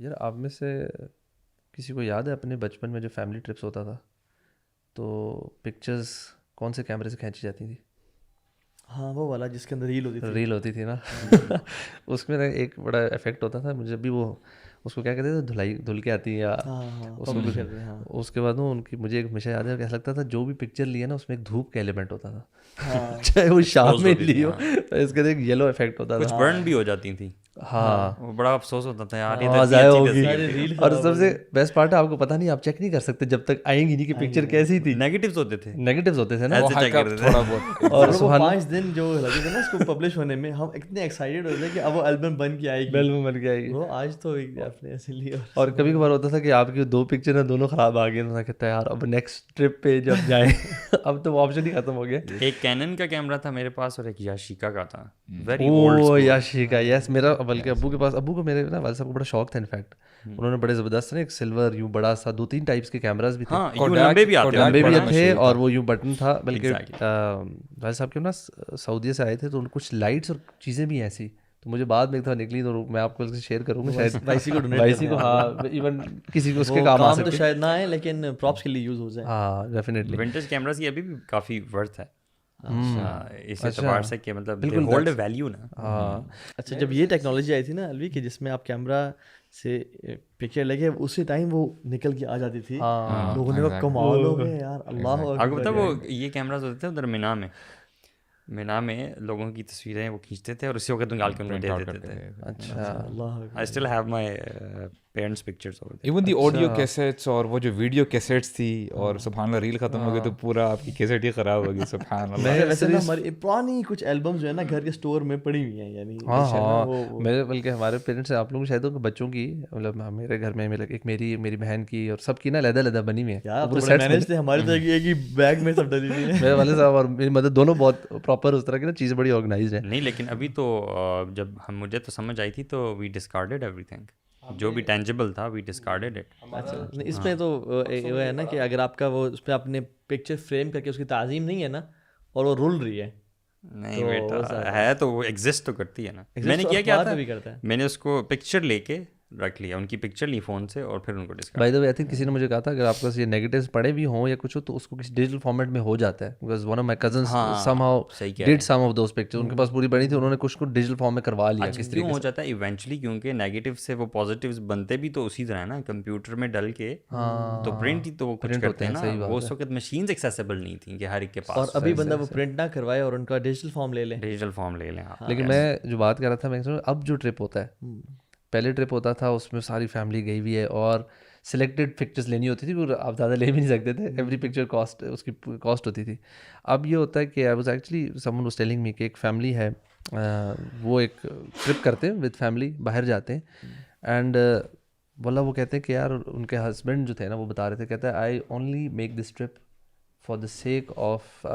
یار آپ میں سے کسی کو یاد ہے اپنے بچپن میں جو فیملی ٹرپس ہوتا تھا تو پکچرز کون سے کیمرے سے کھینچی جاتی تھی؟ ہاں وہ والا جس کے اندر ریل ہوتی تھی نا اس میں ایک بڑا افیکٹ ہوتا تھا مجھے بھی، وہ اس کو کیا کہتے تھے، دھل کے آتی یا اس کو کچھ، اس کے بعد وہ ان کی مجھے ایک ہمیشہ یاد ہے، ایسا لگتا تھا جو بھی پکچر لی ہے نا اس میں ایک دھوپ کا ایلیمنٹ ہوتا تھا، چاہے وہ شام میں لی ہو تو اس کا ایک یلو افیکٹ ہوتا تھا، کچھ برن بھی ہو جاتی تھی. ہاں وہ بڑا افسوس ہوتا تھا یار، آواز ضائع ہوگی. اور سب سے بیسٹ پارٹ ہے آپ کو پتہ نہیں، آپ چیک نہیں کر سکتے جب تک آئیں گی نہیں کہ پکچر کیسی تھی. نیگیٹیوز ہوتے تھے نا، تھوڑا بہت. اور وہ 5 دن جو لگے تھے نا اس کو پبلش ہونے میں، ہم اتنے ایکسائٹیڈ ہوتے کہ اب وہ البم بن کے آئے گی. وہ آج تو آپ نے ایسے لیا. اور کبھی کبھار ہوتا تھا کہ آپ کی 2 پکچر ہیں دونوں خراب آ گئے، تو کہتا ہے یار اب نیکسٹ ٹرپ پہ جب جائیں اب تو وہ آپشن ہی ختم ہو گیا. ایک کینن کا کیمرہ تھا میرے پاس اور ایک یاشیکا کا تھا، ویری او یاشیکا، یس. میرا بلکہ ابو کے پاس، ابو کو میرے نا والد صاحب کو بڑا شوق تھا، انفیکٹ انہوں نے بڑے زبردست نا ایک سلور یوں بڑا سا 2-3 ٹائپس کے کیمراز بھی تھے، لمبے بھی تھے اور وہ یوں بٹن تھا. بلکہ والد صاحب کے نا سعودیہ سے آئے تھے تو ان کچھ لائٹس اور چیزیں بھی ایسی، تو مجھے بعد میں ایک دفعہ نکلی تو میں آپ کو شیئر کروں گا، شاید وائسی کو، ہاں ایون کسی کو اس کے کام آ سکے، تو شاید نہ آئے لیکن پراپس کے لیے یوز ہو جائے. ہاں ڈیفینیٹلی. ونٹیج کیمراز کی ابھی بھی کافی ورتھ ہے اس اعتبار سے کہ مطلب بالکل ہولڈ اے ویلیو نا. ہاں اچھا، جب یہ ٹیکنالوجی آئی تھی نا الوی، کہ جس میں آپ کیمرہ سے پکچر لے کے اسی ٹائم وہ نکل کے آ جاتی تھی، لوگوں نے کمال ہو گئے یار. اللہ آپ کو پتہ وہ یہ کیمراز ہوتے تھے ادھر مینا میں لوگوں کی تصویریں وہ کھینچتے تھے اور اسی وقت نکال کے ان کو دے دیتے تھے. اچھا، I still have my parents pictures over there. Even the audio cassettes اور وہ جو ویڈیو کیسٹس تھی، اور سبحان اللہ ریل ختم ہو گئی تو پورا آپ کی کیسٹ ہی خراب ہو گئی. سبحان اللہ. ویسے نا ہماری پرانی کچھ البمز جو ہے نا گھر کے اسٹور میں پڑی ہوئی ہیں، یعنی میرے بلکہ ہمارے پیرنٹس سے آپ لوگوں شاید بچوں کی، مطلب میرے گھر میں ایک میری بہن کی اور سب کی نا علیحدہ بنی ہوئی ہے. ہماری تو ایک ہی بیگ میں سب ڈلی ہوئی ہے. میرے والد صاحب اور میری مدد دونوں بہت پراپر اس طرح کی نا چیزیں بڑی آرگنائزڈ ہیں. نہیں لیکن ابھی تو جب مجھے تو سمجھ آئی تھی تو وی ڈسکارڈیڈ ایوری تھنگ، جو بھی ٹینجیبل تھا وی ڈسکارڈیڈ اٹ. اس میں تو وہ ہے نا کہ اگر آپ کا وہ اس پہ اپنے پکچر فریم کر کے اس کی تعظیم نہیں ہے نا اور وہ رول رہی ہے، نہیں بیٹا ہے تو وہ ایگزسٹ تو کرتی ہے نا. میں نے کیا تھا، میں نے اس کو پکچر لے کے رکھ لیا، ان کی پکچر لی فون سے اور پھر ان کو discard. By the way I think کسی نے مجھے کہا تھا اگر آپ کے پاس یہ نیگیٹیوز پڑے بھی ہوں یا کچھ ہو تو اس کو کسی ڈیجیٹل فارمیٹ میں ہو جاتا ہے. Because one of my cousins somehow did some of those picture, ان کے پاس پوری بڑی تھی، انہوں نے کچھ کو ڈیجیٹل فارم میں کروا لیا. کس طریقے ہو جاتا ہے ایونچولی، کیونکہ نیگیٹو سے وہ پازیٹیوز بنتے بھی تو اسی طرح ہے نا، کمپیوٹر میں ڈل کے تو پرنٹ ہی تو وہ کچھ کرتے ہیں نا. وہ اس وقت مشینز ایکسیسیبل نہیں تھیں کہ ہر ایک کے پاس، اور ابھی بندہ وہ پرنٹ نہ کروائے اور ان کا ڈیجیٹل فارم لے لیں. لیکن میں جو بات کر رہا تھا، میں اب جو ٹرپ ہوتا ہے، پہلے ٹرپ ہوتا تھا اس میں ساری فیملی گئی ہوئی ہے اور سلیکٹڈ پکچرز لینی ہوتی تھی، آپ زیادہ لے بھی نہیں سکتے تھے، ایوری پکچر کاسٹ اس کی کاسٹ ہوتی تھی. اب یہ ہوتا ہے کہ I was actually some was telling me کہ ایک فیملی ہے، وہ ایک ٹرپ کرتے ہیں ود فیملی، باہر جاتے ہیں، اینڈ بولا وہ کہتے ہیں کہ یار ان کے ہسبینڈ جو تھے نا وہ بتا رہے تھے، کہتا ہے I only make this trip for the sake of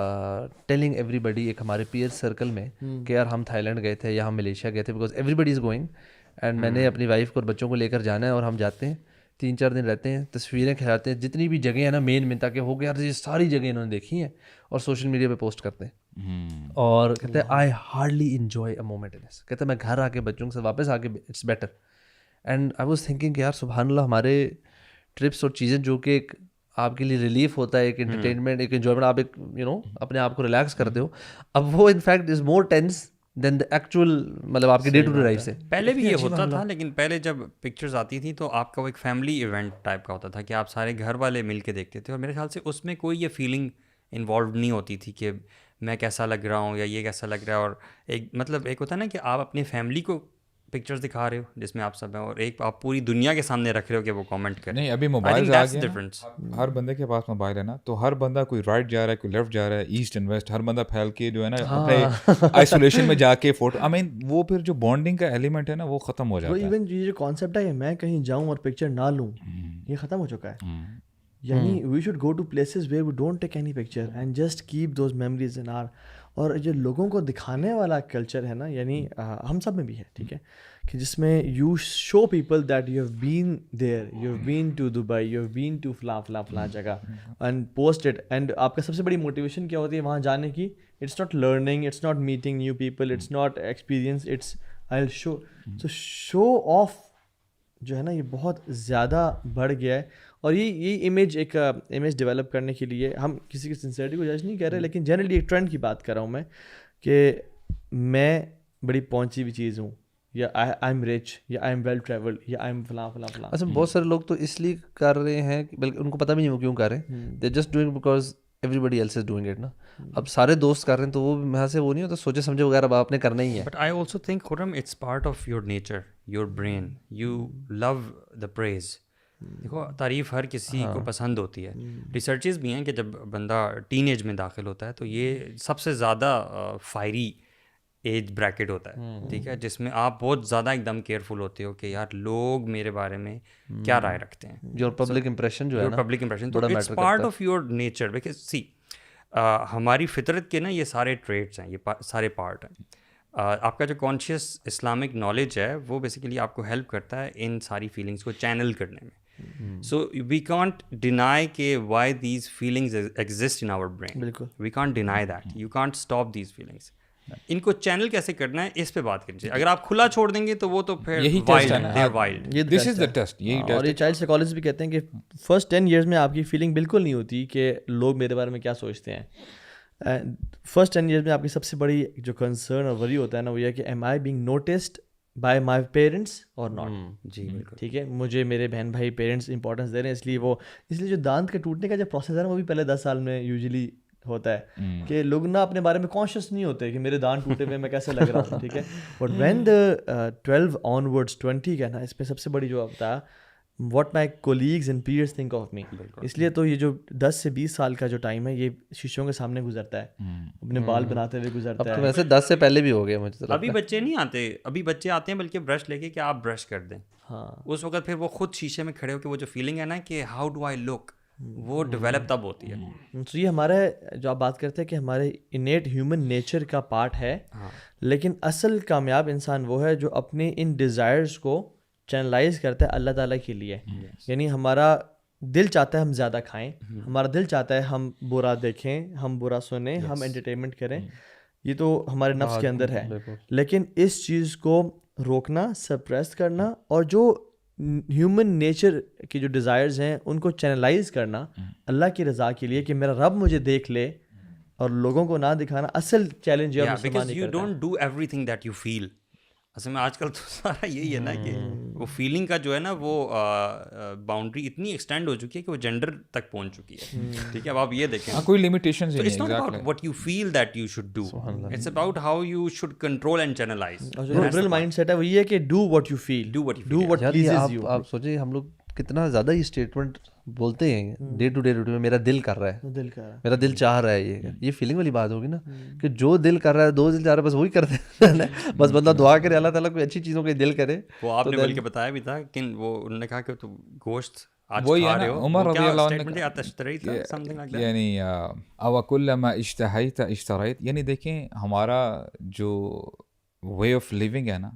telling everybody, ایک ہمارے پیئر سرکل میں کہ یار ہم تھائی لینڈ گئے تھے یا ہم ملیشیا گئے تھے، because everybody is going and میں نے اپنی وائف کو اور بچوں کو لے کر جانا ہے اور ہم جاتے ہیں 3-4 دن رہتے ہیں، تصویریں کھلاتے ہیں جتنی بھی جگہیں ہیں نا مین تاکہ ہو گیا یار یہ ساری جگہیں انہوں نے دیکھی ہیں اور سوشل میڈیا پہ پوسٹ کرتے ہیں. اور کہتے ہیں I hardly enjoy a moment in this, کہتے ہیں میں گھر آ کے بچوں سے واپس آ کے it's better. And I was thinking کہ یار سبحان اللہ، ہمارے ٹرپس اور چیزیں جو کہ ایک آپ کے لیے ریلیف ہوتا ہے، ایک انٹرٹینمنٹ، ایک انجوائمنٹ، آپ ایک اپنے آپ کو ریلیکس کرتے ہو، اب وہ in fact is more tense than the actual, مطلب آپ کی ڈے ٹو ڈے لائف سے. پہلے بھی یہ ہوتا تھا، لیکن پہلے جب پکچرز آتی تھیں تو آپ کا وہ ایک فیملی ایونٹ ٹائپ کا ہوتا تھا کہ آپ سارے گھر والے مل کے دیکھتے تھے، اور میرے خیال سے اس میں کوئی یہ فیلنگ انوالوڈ نہیں ہوتی تھی کہ میں کیسا لگ رہا ہوں یا یہ کیسا لگ رہا ہے. اور ایک مطلب ایک ہوتا ہے نا کہ آپ اپنی فیملی کو پکچرز دکھا رہے ہو جس میں آپ سب ہیں، اور ایک آپ پوری دنیا کے سامنے رکھ رہے ہو کہ وہ کامنٹ کریں. نہیں ابھی موبائل آ گیا، ہر بندے کے پاس موبائل ہے نا، تو ہر بندہ کوئی رائٹ جا رہا ہے، کوئی لیفٹ جا رہا ہے، ایسٹ اینڈ ویسٹ، ہر بندہ پھیل کے جو ہے نا اپنے آئسولیشن میں جا کے فوٹو، آئی مین وہ پھر جو بانڈنگ کا ایلیمنٹ ہے نا وہ ختم ہو جاتا ہے. ایون یہ جو کانسیپٹ ہے کہ میں کہیں جاؤں اور پکچر نہ لوں، یہ ختم ہو چکا ہے. یعنی we should go to places where we don't take any picture and just keep those memories in our. اور جو لوگوں کو دکھانے والا کلچر ہے نا، یعنی ہم سب میں بھی ہے، ٹھیک ہے، کہ جس میں you show people that you have been there, you have been to Dubai, you have been to فلاں جگہ اینڈ پوسٹ اٹ. اینڈ آپ کا سب سے بڑی موٹیویشن کیا ہوتی ہے وہاں جانے کی؟ It's not learning, it's not meeting new people, it's not experience, it's I will show. So show off جو ہے نا یہ بہت زیادہ بڑھ گیا ہے. اور یہ امیج ڈیولپ کرنے کے لیے ہم کسی کی سنسیئرٹی کو جج نہیں کر رہے, لیکن جنرلی ایک ٹرینڈ کی بات کر رہا ہوں میں کہ میں بڑی پہنچی ہوئی چیز ہوں, یا آئی ایم رچ, یا آئی ایم ویل ٹریولڈ, یا آئی ایم فلاں فلاں فلاں. اچھا بہت سارے لوگ تو اس لیے کر رہے ہیں بلکہ ان کو پتہ بھی نہیں وہ کیوں کر رہے ہیں, they just doing because everybody else is doing it نا. اب سارے دوست کر رہے ہیں تو وہ وہاں سے وہ نہیں ہوتا, سوچے سمجھے وغیرہ اب آپ نے کرنا ہی ہے. But I also think Khurram it's part of your nature, your brain, you love the praise. دیکھو تعریف ہر کسی کو پسند ہوتی ہے. ریسرچز بھی ہیں کہ جب بندہ ٹین ایج میں داخل ہوتا ہے تو یہ سب سے زیادہ فائری ایج بریکٹ ہوتا ہے, ٹھیک ہے, جس میں آپ بہت زیادہ ایک دم کیئرفل ہوتے ہو کہ یار لوگ میرے بارے میں کیا رائے رکھتے ہیں. یور پبلک امپریشن جو ہے نا, پبلک امپریشن تو it's part of your nature. Because see ہماری فطرت کے نا یہ سارے ٹریٹس ہیں, یہ سارے پارٹ ہیں. آپ کا جو کانشیس اسلامک نالج ہے وہ بیسیکلی آپ کو ہیلپ کرتا ہے ان ساری فیلنگس کو چینل کرنے میں. سو وی کانٹ ڈینائی کہ why these feelings exist in our brain. بالکل we can't deny that, you can't stop these feelings. ان کو چینل کیسے کرنا ہے اس پہ بات کرنی چاہیے. اگر آپ کھلا چھوڑ دیں گے تو وہ تو پھر wild. This is the test. اور یہ چائلڈ سائیکالوجسٹ بھی کہتے ہیں کہ فرسٹ 10 ایئرس میں آپ کی فیلنگ بالکل نہیں ہوتی کہ لوگ میرے بارے میں کیا سوچتے ہیں. فرسٹ 10 ایئرس میں آپ کی سب سے بڑی جو کنسرن اور وری ہوتا ہے نا وہ یہ کہ am I being noticed by my parents اور ناٹ. جی بالکل ٹھیک ہے, مجھے میرے بہن بھائی پیرنٹس امپورٹنس دے رہے ہیں, اس لیے جو دانت کے ٹوٹنے کا جو پروسیس ہے نا وہ بھی پہلے 10 سال میں یوزلی ہوتا ہے کہ لوگ نا اپنے بارے میں کانشیس نہیں ہوتے کہ میرے دانت ٹوٹے ہوئے میں کیسے لگ رہا ہوں. ٹھیک ہے, بٹ وین دا 12 آنورڈس 20 کا نا اس میں سب سے بڑی جو بتا what my colleagues and peers think of me. اس لیے تو یہ جو 10 سے 20 سال کا جو ٹائم ہے یہ شیشوں کے سامنے گزرتا ہے, اپنے بال بناتے ہوئے گزرتا ہے. ویسے 10 سے پہلے بھی ہو گئے مجھے. ابھی بچے نہیں آتے, ابھی بچے آتے ہیں بلکہ برش لے کے کہ آپ برش کر دیں. ہاں اس وقت پھر وہ خود شیشے میں کھڑے ہو کے وہ جو فیلنگ ہے نا کہ ہاؤ ڈو آئی لک, وہ ڈیولپ تب ہوتی ہے. تو یہ ہمارا جو آپ بات کرتے ہیں کہ ہمارے انیٹ ہیومن نیچر کا پارٹ ہے, لیکن اصل کامیاب انسان وہ ہے جو اپنے ان ڈیزائرز کو چینلائز کرتا ہے اللہ تعالیٰ کے لیے. یعنی ہمارا دل چاہتا ہے ہم زیادہ کھائیں, ہمارا دل چاہتا ہے ہم برا دیکھیں, ہم برا سنیں, ہم انٹرٹینمنٹ کریں, یہ تو ہمارے نفس کے اندر ہے. لیکن اس چیز کو روکنا, سپریس کرنا, اور جو ہیومن نیچر کی جو ڈیزائرز ہیں ان کو چینلائز کرنا اللہ کی رضا کے لیے کہ میرا رب مجھے دیکھ لے اور لوگوں کو نہ دکھانا, اصل چیلنج ہے. Because you don't do everything that you feel. اصل میں آج کل تو سارا یہی ہے نا کہ وہ فیلنگ کا جو ہے نا وہ باؤنڈری اتنی ایکسٹینڈ ہو چکی ہے کہ وہ جینڈر تک پہنچ چکی ہے. ٹھیک ہے, اب آپ یہ دیکھیں کوئی لمیٹیشنز نہیں. It's not about what you feel that you should do, it's about how you should control and channelize. اور جو لبرل مائنڈ سیٹ ہے وہ یہ ہے کہ do what you feel, do what pleases you. آپ سوچیں ہم لوگ کتنا زیادہ یہ اسٹیٹمنٹ بولتے ہیں ڈے ٹو ڈے روٹین میں, میرا دل کر رہا ہے, میرا دل چاہ رہا ہے. یہ فیلنگ والی بات ہوگی نا کہ جو دل کر رہا ہے, دو دل چاہ رہا ہے, بس وہی کرتے ہیں. بس بندہ دعا کرے اللہ تعالیٰ کوئی اچھی چیزوں کے دل کرے. وہ آپ نے بلکہ بتایا بھی تھا کہ وہ انہوں نے کہا کہ تو گوشت وہی ہے نا, عمر رضی اللہ عنہ یعنی او کلما اشتہیت اشتریت. یعنی دیکھیں ہمارا جو وے آف لیونگ ہے نا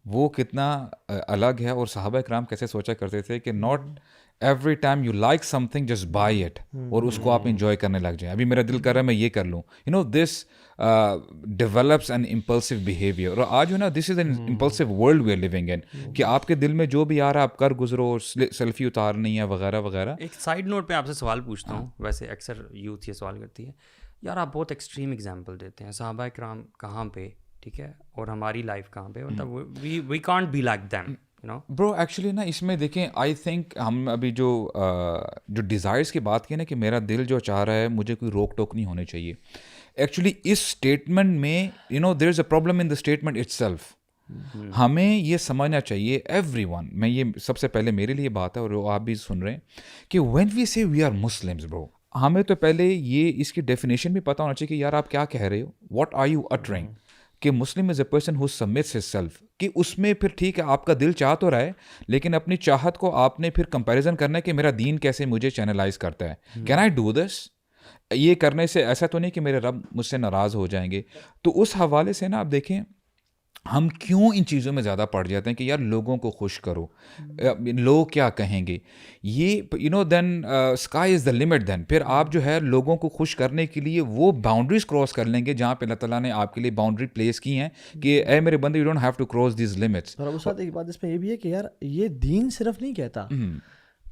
وہ کتنا الگ ہے, اور صحابہ کرام کیسے سوچا کرتے تھے کہ not every time you like some thing just by it اور اس کو آپ انجوائے کرنے لگ جائیں. ابھی میرا دل کر رہا ہے میں یہ کر لوں, you know this develops an impulsive behaviour. اور آج جو نا this is an impulsive world we are living in, کہ آپ کے دل میں جو بھی آ رہا ہے آپ کر گزرو, سیلفی اتارنی ہے وغیرہ وغیرہ. ایک سائڈ نوٹ پہ آپ سے سوال پوچھتا ہوں, ویسے اکثر یوتھ یہ سوال کرتی ہے, یار آپ بہت ایکسٹریم اگزامپل دیتے ہیں, صحابہ کرام کہاں پہ, ٹھیک ہے, اور ہماری لائف کہاں پہ, مطلب we can't be like them. Bro actually نا اس میں دیکھیں آئی تھنک ہم ابھی جو ڈیزائرس کی بات کی نا کہ میرا دل جو چاہ رہا ہے مجھے کوئی روک ٹوک نہیں ہونی چاہیے. ایکچولی اس اسٹیٹمنٹ میں you know there is a problem in the statement itself. ہمیں یہ سمجھنا چاہیے ایوری ون, میں یہ سب سے پہلے میرے لیے بات ہے اور آپ بھی سن رہے ہیں کہ وین وی سے وی آر مسلمز برو, ہمیں تو پہلے یہ اس کی ڈیفینیشن بھی پتہ ہونا چاہیے کہ یار آپ کیا کہہ رہے ہو, واٹ آر یو اٹرنگ. کہ Muslim is a person who submits his self, کہ اس میں پھر ٹھیک ہے آپ کا دل چاہ تو رہا ہے لیکن اپنی چاہت کو آپ نے پھر کمپیریزن کرنا ہے کہ میرا دین کیسے مجھے چینلائز کرتا ہے. Can I do this? یہ کرنے سے ایسا تو نہیں کہ میرے رب مجھ سے ناراض ہو جائیں گے. تو اس حوالے سے نا آپ دیکھیں ہم کیوں ان چیزوں میں زیادہ پڑ جاتے ہیں کہ یار لوگوں کو خوش کرو, لوگ کیا کہیں گے, یہ دین اسکائی از دا لمٹ. دین پھر آپ جو ہے لوگوں کو خوش کرنے کے لیے وہ باؤنڈریز کراس کر لیں گے جہاں پہ اللہ تعالیٰ نے آپ کے لیے باؤنڈری پلیس کی ہیں کہ اے میرے بندے, you don't have to cross these limits. اور ابو سعد ایک بات اس میں یہ بھی ہے کہ یار یہ دین صرف نہیں کہتا,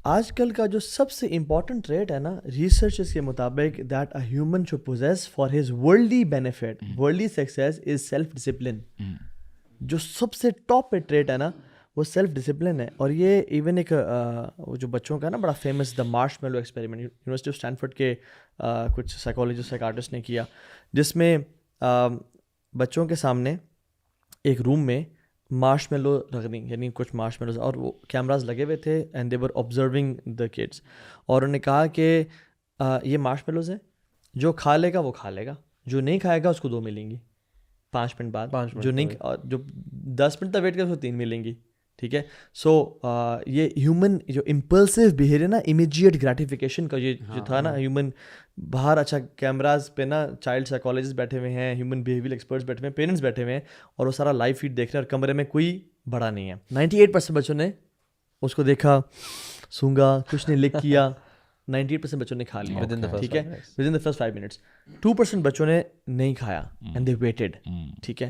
آج کل کا جو سب سے امپورٹنٹ ٹریٹ ہے نا ریسرچز کے مطابق that a human should possess for his worldly benefit, worldly success is self discipline. جو سب سے ٹاپ پہ ٹریٹ ہے نا وہ سیلف ڈسپلن ہے. اور یہ ایون ایک وہ جو بچوں کا نا بڑا famous the marshmallow experiment university of Stanford کے کچھ سائیکالوجسٹ سائیکارٹسٹ نے کیا, جس میں بچوں کے سامنے ایک روم میں مارش میلو رکھ دیں, یعنی کچھ مارش میلوز, اور وہ کیمراز لگے ہوئے تھے and they were observing the kids. اور انہوں نے کہا کہ یہ مارش میلوز ہیں, جو کھا لے گا وہ کھا لے گا, جو نہیں کھائے گا اس کو 2 ملیں گی 5 منٹ بعد, جو نہیں جو 10 منٹ تک ویٹ کرے اس کو 3 ملیں گی. ٹھیک ہے. سو یہ ہیومن جو امپلسو بیہیویئر ہے نا, امیجیٹ گریٹیفیکیشن کا یہ جو تھا نا ہیومن, باہر اچھا کیمراز پہ نا چائلڈ سائیکالوجسٹ بیٹھے ہوئے ہیں, ہیومن بیہیویئر ایکسپرٹس بیٹھے ہوئے ہیں, پیرنٹس بیٹھے ہوئے ہیں, اور وہ سارا لائیو فیڈ دیکھ رہے ہیں, اور کمرے میں کوئی بڑا نہیں ہے. 98% بچوں نے اس کو دیکھا, سونگا, کچھ نے لکھ کیا, 98% بچوں نے کھا لیا. ٹھیک ہے, with in the first 5 minutes. 2% بچوں نے نہیں کھایا اینڈ دے ویٹڈ. ٹھیک ہے.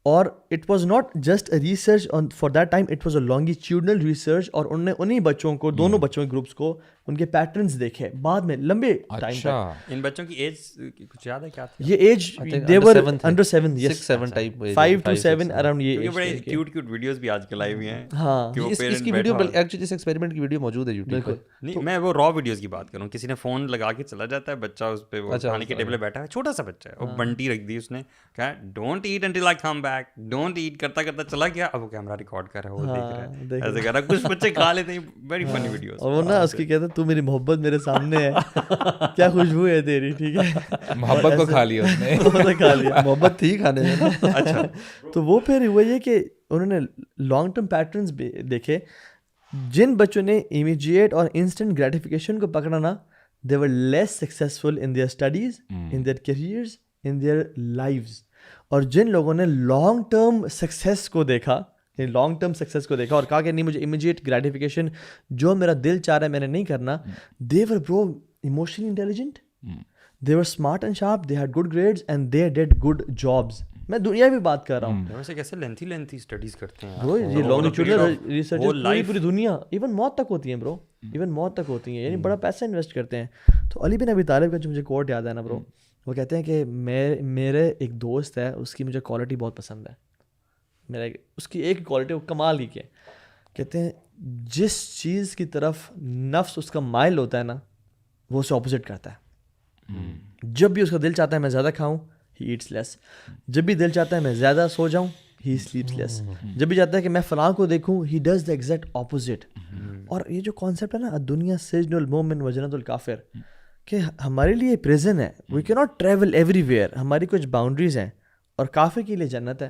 اور it was not just a research for that time, it was a longitudinal research. اور انہوں نے انہیں بچوں کو, دونوں بچوں کے گروپس کو, ان کے پیٹرنس دیکھے بعد میں لمبے ٹائم تک. ان بچوں کی ایج کچھ یاد ہے کیا تھا؟ یہ age they were under 7, yes 7 type 5 to 7 around. یہ بڑے کیوٹ کیوٹ ویڈیوز بھی آج کل آئی ہوئی ہیں. ہاں, اس کی ویڈیو ایکچولی اس ایکسپیریمنٹ کی ویڈیو موجود ہے یوٹیوب پہ. نہیں, میں وہ را ویڈیوز کی بات کروں. کسی نے فون لگا کے چلا جاتا ہے, بچہ اس پہ وہ کھانے کے ٹیبل پہ بیٹھا ہے, چھوٹا سا بچہ ہے, وہ بنٹی رکھ دی اس نے, کہا don't eat until I come back, don't eat, کرتا کرتا چلا گیا, اب وہ کیمرہ ریکارڈ کر رہا ہے, وہ دیکھ رہا ہے, ایسے کر رہا. کچھ بچے کھا لیتے ہیں, ویری فنی ویڈیوز. اور وہ نا اس کی کہتے ہیں تو میری محبت میرے سامنے ہے, کیا خوشبو ہے تیری. ٹھیک ہے, محبت کو کھا لیا اس نے, کھا لیا, محبت تھی کھانے میں. اچھا, تو وہ پھر ہوا یہ کہ انہوں نے لانگ ٹرم پیٹرنس دیکھے. جن بچوں نے امیجیٹ اور انسٹنٹ گریٹیفیکیشن کو پکڑا نا, they were less successful in their studies, in their careers, in their lives. اور جن لوگوں نے لانگ ٹرم سکسیس کو دیکھا, لانگ ٹرم سکسیس کو دیکھا اور کہا کہ نہیں مجھے امیجیٹ گریٹیفیکیشن جو میرا دل چاہ رہا ہے میں نے نہیں کرنا, دے ور برو emotionally intelligent, they were smart and sharp, they had good grades and they did good jobs. میں دنیا بھی بات کر رہا ہوں. ویسے کیسے لینتھی اسٹڈیز کرتے ہیں برو, یہ لانگیٹیوڈنل ریسرچ پوری دنیا, ایون موت تک ہوتی ہیں برو, ایون موت تک ہوتی ہیں, یعنی بڑا پیسہ انویسٹ کرتے ہیں. تو علی بن ابی طالب کا جو مجھے کوٹ یاد ہے نا برو, وہ کہتے ہیں کہ میرے ایک دوست ہے, اس کی مجھے کوالٹی بہت پسند ہے. اس کی ایک کوالٹی وہ کمال ہی کی ہے. کہتے ہیں جس چیز کی طرف نفس اس کا مائل ہوتا ہے نا, وہ اسے اپوزٹ کرتا ہے. جب بھی اس کا دل چاہتا ہے میں زیادہ کھاؤں, ہی ایٹس لیس. جب بھی دل چاہتا ہے میں زیادہ سو جاؤں, ہی سلیپس لیس. جب بھی چاہتا ہے کہ میں فلاں کو دیکھوں, he does the exact opposite. اور یہ جو کانسیپٹ ہے نا دنیا سجن المومن و جنت الکافر, کہ ہمارے لیے پریزن ہے, وی کی ناٹ ٹریول ایوری ویئر, ہماری کچھ باؤنڈریز ہیں, اور کافر کے لیے جنت ہے.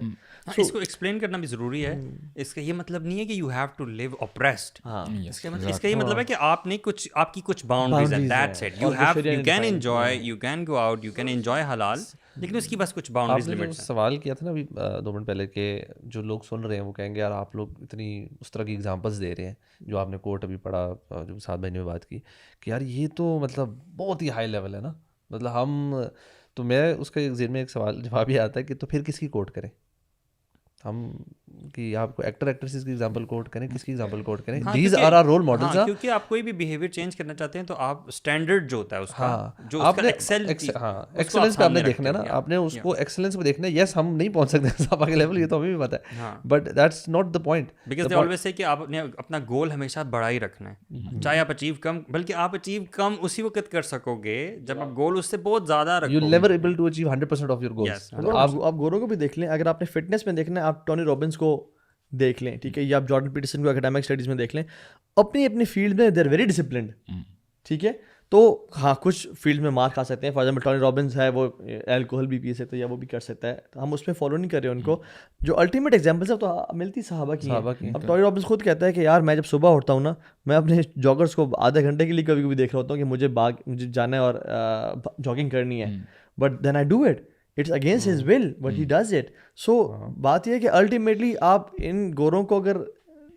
اس کو ایکسپلین کرنا بھی ضروری ہے. اس کا یہ مطلب نہیں ہے کہ you have to live oppressed. اس کا یہ مطلب ہے کہ آپ نے آپ کی کچھ باؤنڈریز ہیں, that's it. You can enjoy, you can go out, you can enjoy حلال, لیکن اس کی بس کچھ باؤنڈریز لمٹس ہیں. سوال کیا تھا نا ابھی 2 منٹ پہلے کہ جو لوگ سن رہے ہیں وہ کہیں گے یار آپ لوگ اتنی اس طرح کی ایگزامپلس دے رہے ہیں, جو آپ نے کوٹ ابھی پڑھا, جو سعد بھائی نے بات کی, کہ یار یہ تو مطلب بہت ہی ہائی لیول ہے نا, مطلب ہم تو میں اس کا ذہن میں ایک سوال جواب یہ آتا ہے کہ تو پھر کس کی کوٹ کریں ہم, کہ آپ کو ایکٹر ایکٹریسز کی ایگزامپل کوٹ کریں, کس کی ایگزامپل کوٹ کریں؟ These are are role models. کیونکہ آپ کوئی بھی بیہیویئر چینج کرنا چاہتے ہیں تو آپ اسٹینڈرڈ جو ہوتا ہے اس کا, جو اس کا ایکسلنس کا آپ نے دیکھنا ہے نا, آپ نے اس کو ایکسلنس پہ دیکھنا ہے. یس ہم نہیں پہنچ سکتے صحابہ کے لیول, یہ تو ہمیں بھی پتہ ہے, but that's not the point. Because they always say کہ آپ نے اپنا گول ہمیشہ بڑا ہی رکھنا ہے, چاہے آپ اچیو کم, بلکہ آپ اچیو کم اسی وقت کر سکو گے جب آپ گول اس سے بہت زیادہ رکھو. You never able to achieve 100% of your goals. آپ گورو کو بھی دیکھ لیں, اگر آپ نے فٹنس میں دیکھنا ہے آپ ٹونی رابنس کو دیکھ لیں, ٹھیک ہے, یا آپ جارڈن پیٹرسن کو اکیڈمک اسٹڈیز میں دیکھ لیں, اپنی اپنی فیلڈ میں دے آر ویری ڈسپلنڈ. ٹھیک ہے, تو ہاں کچھ فیلڈ میں مار کھا سکتے ہیں. فار ایگزامپل ٹونی رابنس ہے, وہ الکوہل بھی پی سکتا ہے یا وہ بھی کر سکتا ہے, تو ہم اس میں فالو نہیں کر رہے ان کو. جو الٹیمیٹ ایگزامپلس ہے تو ملتی صحابہ کی ہیں. اب ٹونی رابنس خود کہتا ہے کہ یار میں جب صبح اٹھتا ہوں نا, میں اپنے جاگرس کو آدھے گھنٹے کے لیے کبھی کبھی دیکھ رہا ہوتا ہوں کہ مجھے جانا ہے اور جاگنگ کرنی ہے, but then I do it. It's against his will but he does it. So بات یہ ہے کہ الٹیمیٹلی آپ ان گوروں کو اگر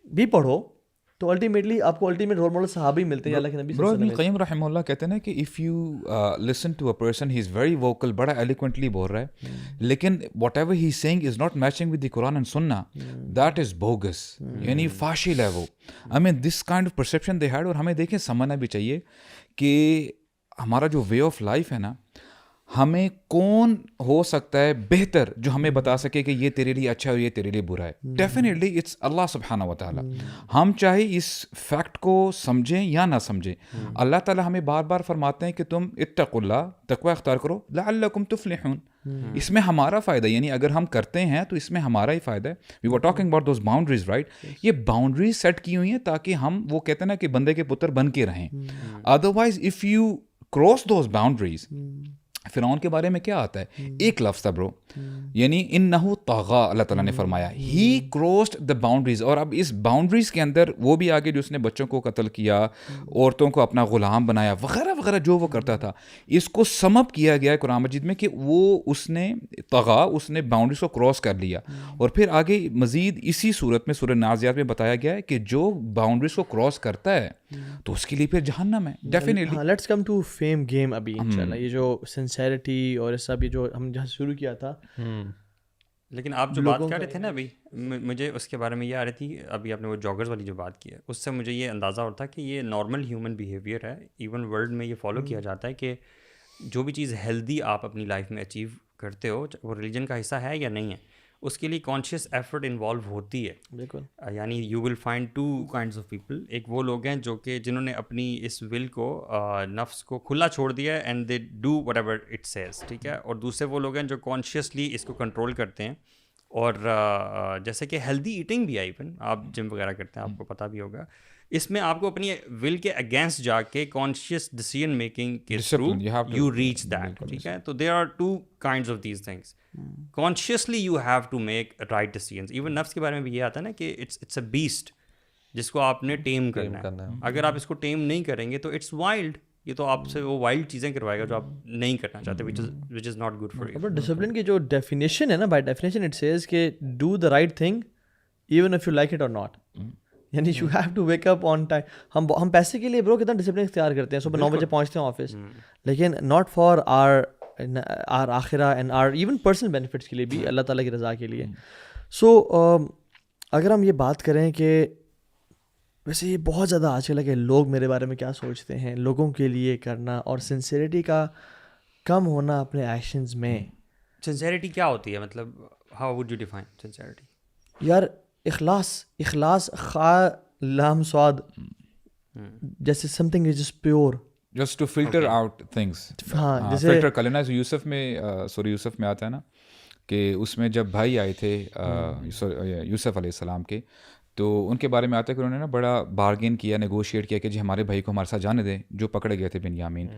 بھی پڑھو تو الٹیمیٹلی آپ کو الٹیمیٹ رول ماڈل صحابہ ہی ملتے ہیں. اللہ کے نبی صلی اللہ ابن علیہ القیم رحمہ اللہ کہتے ہیں نا کہ if you listen to a person he is very vocal, بڑا ایلیکوینٹلی بول رہا ہے, لیکن whatever he saying is not matching with the Quran and Sunnah, that is bogus, یعنی فاشل ہے وہ. I mean this kind of perception they had. اور ہمیں دیکھیں سمجھنا بھی چاہیے کہ ہمارا جو وے آف لائف ہے نا, ہمیں کون ہو سکتا ہے بہتر جو ہمیں بتا سکے کہ یہ تیرے لیے اچھا ہے اور یہ تیرے لیے برا ہے. ڈیفینیٹلی اٹس اللہ سبحانہ و تعالیٰ. ہم چاہے اس فیکٹ کو سمجھیں یا نہ سمجھیں, اللہ تعالیٰ ہمیں بار بار فرماتے ہیں کہ تم اتقوا اللہ, تقوی اختیار کرو, لعلکم تفلحون. اس میں ہمارا فائدہ, یعنی اگر ہم کرتے ہیں تو اس میں ہمارا ہی فائدہ ہے. We were talking about those boundaries, right. یہ باؤنڈریز سیٹ کی ہوئی ہیں تاکہ ہم, وہ کہتے ہیں نا کہ بندے کے پتر بن کے رہیں. Otherwise if you cross those boundaries, فرعون کے بارے میں کیا آتا ہے, ایک لفظ تھا برو, یعنی انہو طغا, اللہ تعالیٰ نے فرمایا ہی کروسڈ دا باؤنڈریز. اور اب اس باؤنڈریز کے اندر وہ بھی آگے جو اس نے بچوں کو قتل کیا, عورتوں کو اپنا غلام بنایا, وغیرہ وغیرہ جو وہ کرتا تھا, اس کو سم اپ کیا گیا ہے قرآن مجید میں کہ وہ اس نے طغا, اس نے باؤنڈریز کو کراس کر لیا. اور پھر آگے مزید اسی صورت میں سورہ نازعات میں بتایا گیا ہے کہ جو باؤنڈریز کو کراس کرتا ہے تو اس کے لیے پھر جہنم ہے. Definitely. Let's come to fame game ابھی انشاءاللہ. یہ جو سنسیریٹی اور سب, یہ جو ہم جہاں شروع کیا تھا, لیکن آپ جو بات کر رہے تھے نا ابھی, مجھے اس کے بارے میں یہ آ رہی تھی, ابھی آپ نے وہ جاگرز والی جو بات کی ہے, اس سے مجھے یہ اندازہ ہوتا ہے کہ یہ نارمل ہیومن بیہیویئر ہے. ایون ورلڈ میں یہ فالو کیا جاتا ہے کہ جو بھی چیز ہیلدی آپ اپنی لائف میں اچیو کرتے ہو, وہ ریلیجن کا حصہ ہے یا نہیں ہے, اس کے لیے کانشیس ایفرٹ انوالو ہوتی ہے. بالکل. یعنی you will find two kinds of people. ایک وہ لوگ ہیں جو کہ جنہوں نے اپنی اس ول کو, نفس کو کھلا چھوڑ دیا ہے, and they do what ever it says, ٹھیک ہے. اور دوسرے وہ لوگ ہیں جو کانشیسلی اس کو کنٹرول کرتے ہیں. اور جیسے کہ ہیلدی ایٹنگ بھی ہے, ایون آپ جم وغیرہ کرتے ہیں, آپ کو پتہ بھی ہوگا, اس میں آپ کو اپنی ول کے اگینسٹ جا کے کانشیس ڈیسیژن میکنگ کے تھرو یو ریچ دیٹ, ٹھیک ہے. تو there are two kinds of these things. Consciously you have to make right decisions. Even نفس کے بارے میں بھی یہ آتا ہے نا کہ اٹس اے بیسٹ جس کو آپ نے ٹیم کرنا ہے. اگر آپ اس کو ٹیم نہیں کریں گے تو اٹس وائلڈ. یہ تو آپ سے وہ وائلڈ چیزیں کروائے گا جو آپ نہیں کرنا چاہتے, which is not good for you. But discipline کی جو ڈیفینیشن ہے نا, بائی ڈیفینیشن اٹ سیز کہ do the right thing even if you like it اور ناٹ. یعنی you have to wake up on time. ہم پیسے کے لیے برو کتنا ڈسپلن اختیار کرتے ہیں, صبح 9 بجے پہنچتے ہیں آفس, لیکن ناٹ فار آر آخرہ and our even personal benefits کے لیے بھی, اللہ تعالیٰ کی رضا کے لیے. سو اگر ہم یہ بات کریں کہ ویسے یہ بہت زیادہ آج کل ہے کہ لوگ میرے بارے میں کیا سوچتے ہیں, لوگوں کے لیے کرنا اور سنسیریٹی کا کم ہونا اپنے ایکشنز میں. سنسیریٹی کیا ہوتی ہے, مطلب how would you define sincerity? یار اخلاص خواہ لام سواد, جیسے something is just pure, just to filter out things. ہاں, جیسے فلٹر کر لینا. یوسف میں سورہ یوسف میں آتا ہے نا کہ اس میں جب بھائی آئے تھے یوسف علیہ السلام کے, تو ان کے بارے میں آتا ہے کہ انہوں نے نا بڑا بارگین کیا, نیگوشیٹ کیا کہ جی ہمارے بھائی کو ہمارے ساتھ جانے دیں جو پکڑے گئے تھے بنیامین.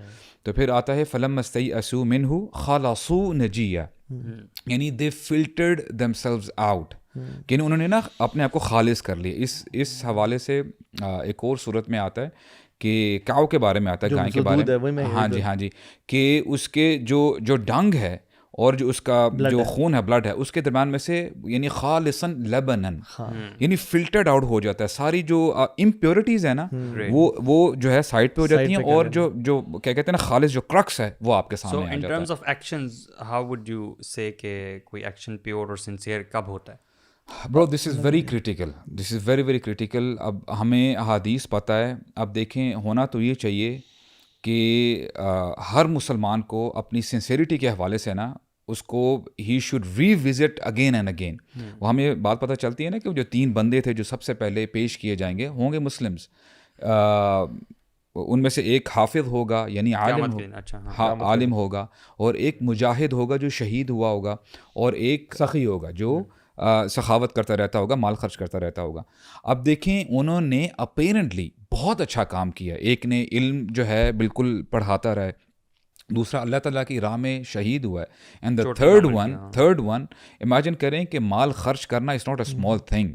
تو پھر آتا ہے فلم استیئسوا منہ خلصوا نجیہ, یعنی دے فلٹرڈ دیم سیلوز آؤٹ, کہ انہوں نے نا اپنے آپ کو خالص کر لیا. اس حوالے سے ایک اور صورت میں آتا ہے کہ کاؤ کے بارے میں آتا ہے, گائے کے بارے میں. ہاں جی, کہ اس کے جو ڈنگ ہے اور جو اس کا جو خون ہے, بلڈ ہے, اس کے درمیان میں سے یعنی خالصاً لبنن, یعنی فلٹرڈ آؤٹ ہو جاتا ہے. ساری جو امپیورٹیز ہیں نا وہ جو ہے سائڈ پہ ہو جاتی ہیں, اور جو کیا کہتے ہیں نا خالص جو کرکس ہے وہ آپ کے سامنے آ جاتا ہے. So in terms of actions how would you say کہ کوئی ایکشن پیور اور سنسیئر کب ہوتا ہے؟ Bro this is very critical, this is very very critical. اب ہمیں احادیث پتہ ہے. اب دیکھیں, ہونا تو یہ چاہیے کہ ہر مسلمان کو اپنی سنسیریٹی کے حوالے سے نا اس کو he should revisit again and again. وہ ہمیں بات پتہ چلتی ہے نا کہ جو 3 بندے تھے جو سب سے پہلے پیش کیے جائیں گے ہوں گے مسلمس. ان میں سے ایک حافظ ہوگا یعنی عالم ہوگا, اور ایک مجاہد ہوگا جو شہید ہوا ہوگا, اور ایک سخی ہوگا جو سخاوت کرتا رہتا ہوگا, مال خرچ کرتا رہتا ہوگا. اب دیکھیں انہوں نے اپیرنٹلی بہت اچھا کام کیا. ایک نے علم جو ہے بالکل پڑھاتا رہے, دوسرا اللہ تعالیٰ کی راہ میں شہید ہوا ہے, and the third one imagine کریں کہ مال خرچ کرنا is not a small thing.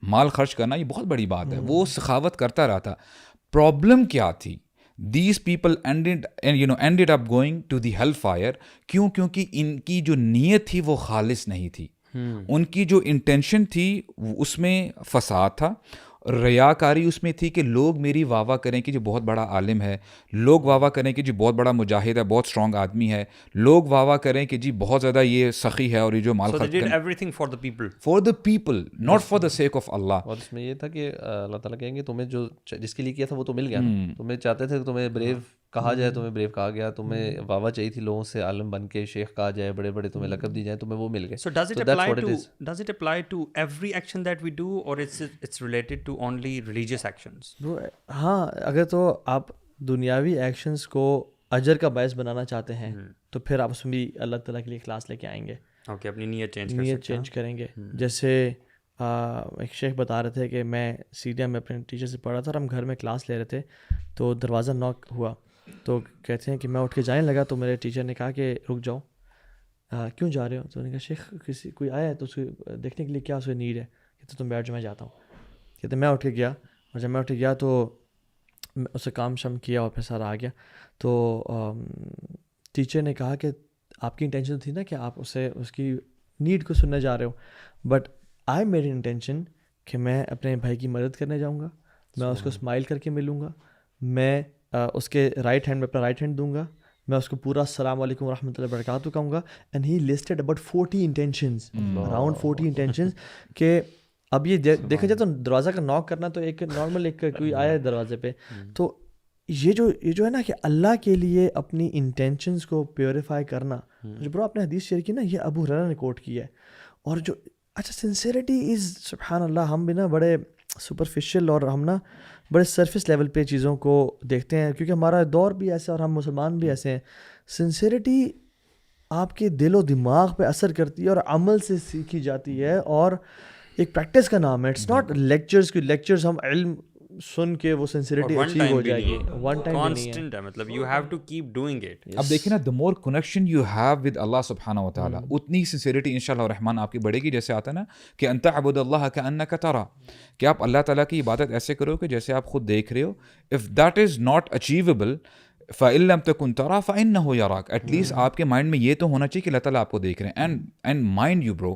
مال خرچ کرنا یہ بہت بڑی بات ہے. وہ سخاوت کرتا رہا تھا. پرابلم کیا تھی؟ these people ended up going to the hellfire. کیوں؟ کیونکہ ان کی جو نیت تھی وہ خالص نہیں تھی. ان کی جو انٹینشن تھی اس میں فساد تھا, ریاکاری اس میں تھی کہ لوگ میری واہ واہ کریں کہ جو بہت بڑا عالم ہے, لوگ واہ واہ کریں کہ جی بہت بڑا مجاہد ہے, بہت اسٹرانگ آدمی ہے, لوگ واہ واہ کریں کہ جی بہت زیادہ یہ سخی ہے اور یہ جو مال خرچ کریں. everything for the people, for the people, not for the sake of Allah. اور اس میں یہ تھا کہ اللہ تعالیٰ کہیں گے تمہیں جو جس کے لیے کیا تھا وہ تو مل گیا نا, تمہیں چاہتے تھے تمہیں بریو کہا جائے, تمہیں بریو کہا گیا, تمہیں واہ واہ چاہیے تھی لوگوں سے, عالم بن کے شیخ کہا جائے, بڑے بڑے تمہیں لقب دی جائیں, تمہیں وہ مل گئے. so does it apply to every action that we do, or it's related to only religious actions? ہاں, اگر تو آپ دنیاوی ایکشنز کو اجر کا باعث بنانا چاہتے ہیں تو پھر آپ اس میں بھی اللہ تعالیٰ کے لیے اخلاص لے کے آئیں گے, اوکے, اپنی نیت چینج کریں گے. جیسے ایک شیخ بتا رہے تھے کہ میں سیڈیا میں اپنے ٹیچر سے پڑھا تھا اور ہم گھر میں کلاس لے رہے تھے, تو دروازہ ناک ہوا, تو کہتے ہیں کہ میں اٹھ کے جانے لگا, تو میرے ٹیچر نے کہا کہ رک جاؤ, کیوں جا رہے ہو؟ تو انہوں نے کہا شیخ کوئی آیا ہے تو اس کو دیکھنے کے لیے کیا اسے نیڈ ہے. کہتے تم بیٹھ جاؤ میں جاتا ہوں. کہتے میں اٹھ کے گیا, اور جب میں اٹھ کے گیا تو اسے کام شام کیا اور پھر سارا آ گیا. تو ٹیچر نے کہا کہ آپ کی انٹینشن تھی نا کہ آپ اس کی نیڈ کو سننے جا رہے ہو, بٹ آئی میری انٹینشن کہ میں اپنے بھائی کی مدد کرنے جاؤں گا, میں اس کو اسمائل کر کے ملوں گا, میں اس کے رائٹ ہینڈ میں اپنا رائٹ ہینڈ دوں گا, میں اس کو پورا السلام علیکم ورحمۃ اللہ وبرکاتہ کہوں گا. And he listed about 40 intentions, around 40 intentions. کہ اب یہ دیکھا جائے تو دروازہ کا ناک کرنا تو ایک نارمل ایک کوئی آیا ہے دروازے پہ, تو یہ جو ہے نا کہ اللہ کے لیے اپنی انٹینشنز کو پیوریفائی کرنا, جو برو آپ نے حدیث شیئر کی نا, یہ ابو ہریرہ نے کوٹ کی ہے. اور جو اچھا سنسیئرٹی از سبحان اللہ, ہم بھی نا بڑے سپرفیشل اور ہم نا بڑے سرفس لیول پہ چیزوں کو دیکھتے ہیں, کیونکہ ہمارا دور بھی ایسا ہے اور ہم مسلمان بھی ایسے ہیں. سنسیئرٹی آپ کے دل و دماغ پہ اثر کرتی ہے اور عمل سے سیکھی جاتی ہے, اور ایک پریکٹس کا نام ہے. اٹس ناٹ لیکچرز کی لیکچرز ہم علم سن کے وہ سنسیئرٹی اچیو ہو جائے گی, ون ٹائم کانسٹنٹ ہے, مطلب you have to keep doing it. اب دیکھیں نا, the more connection you have with Allah سبحانہ و تعالیٰ, اتنی sincerity انشاءاللہ الرحمن آپ کی بڑھے گی. جیسے آتا ہے نا کہ ان تعبد اللہ کأنک ترا, کہ آپ اللہ تعالیٰ کی عبادت ایسے کرو کہ جیسے آپ خود دیکھ رہے ہو. if that is not achievable فَإِن لَمْ تَكُنْ تَرَى فَإِنَّهُ يَرَاكَ, ایٹ لیسٹ آپ کے مائنڈ میں یہ تو ہونا چاہیے کہ اللہ تعالیٰ آپ کو دیکھ رہے ہیں. اینڈ مائنڈ یو برو,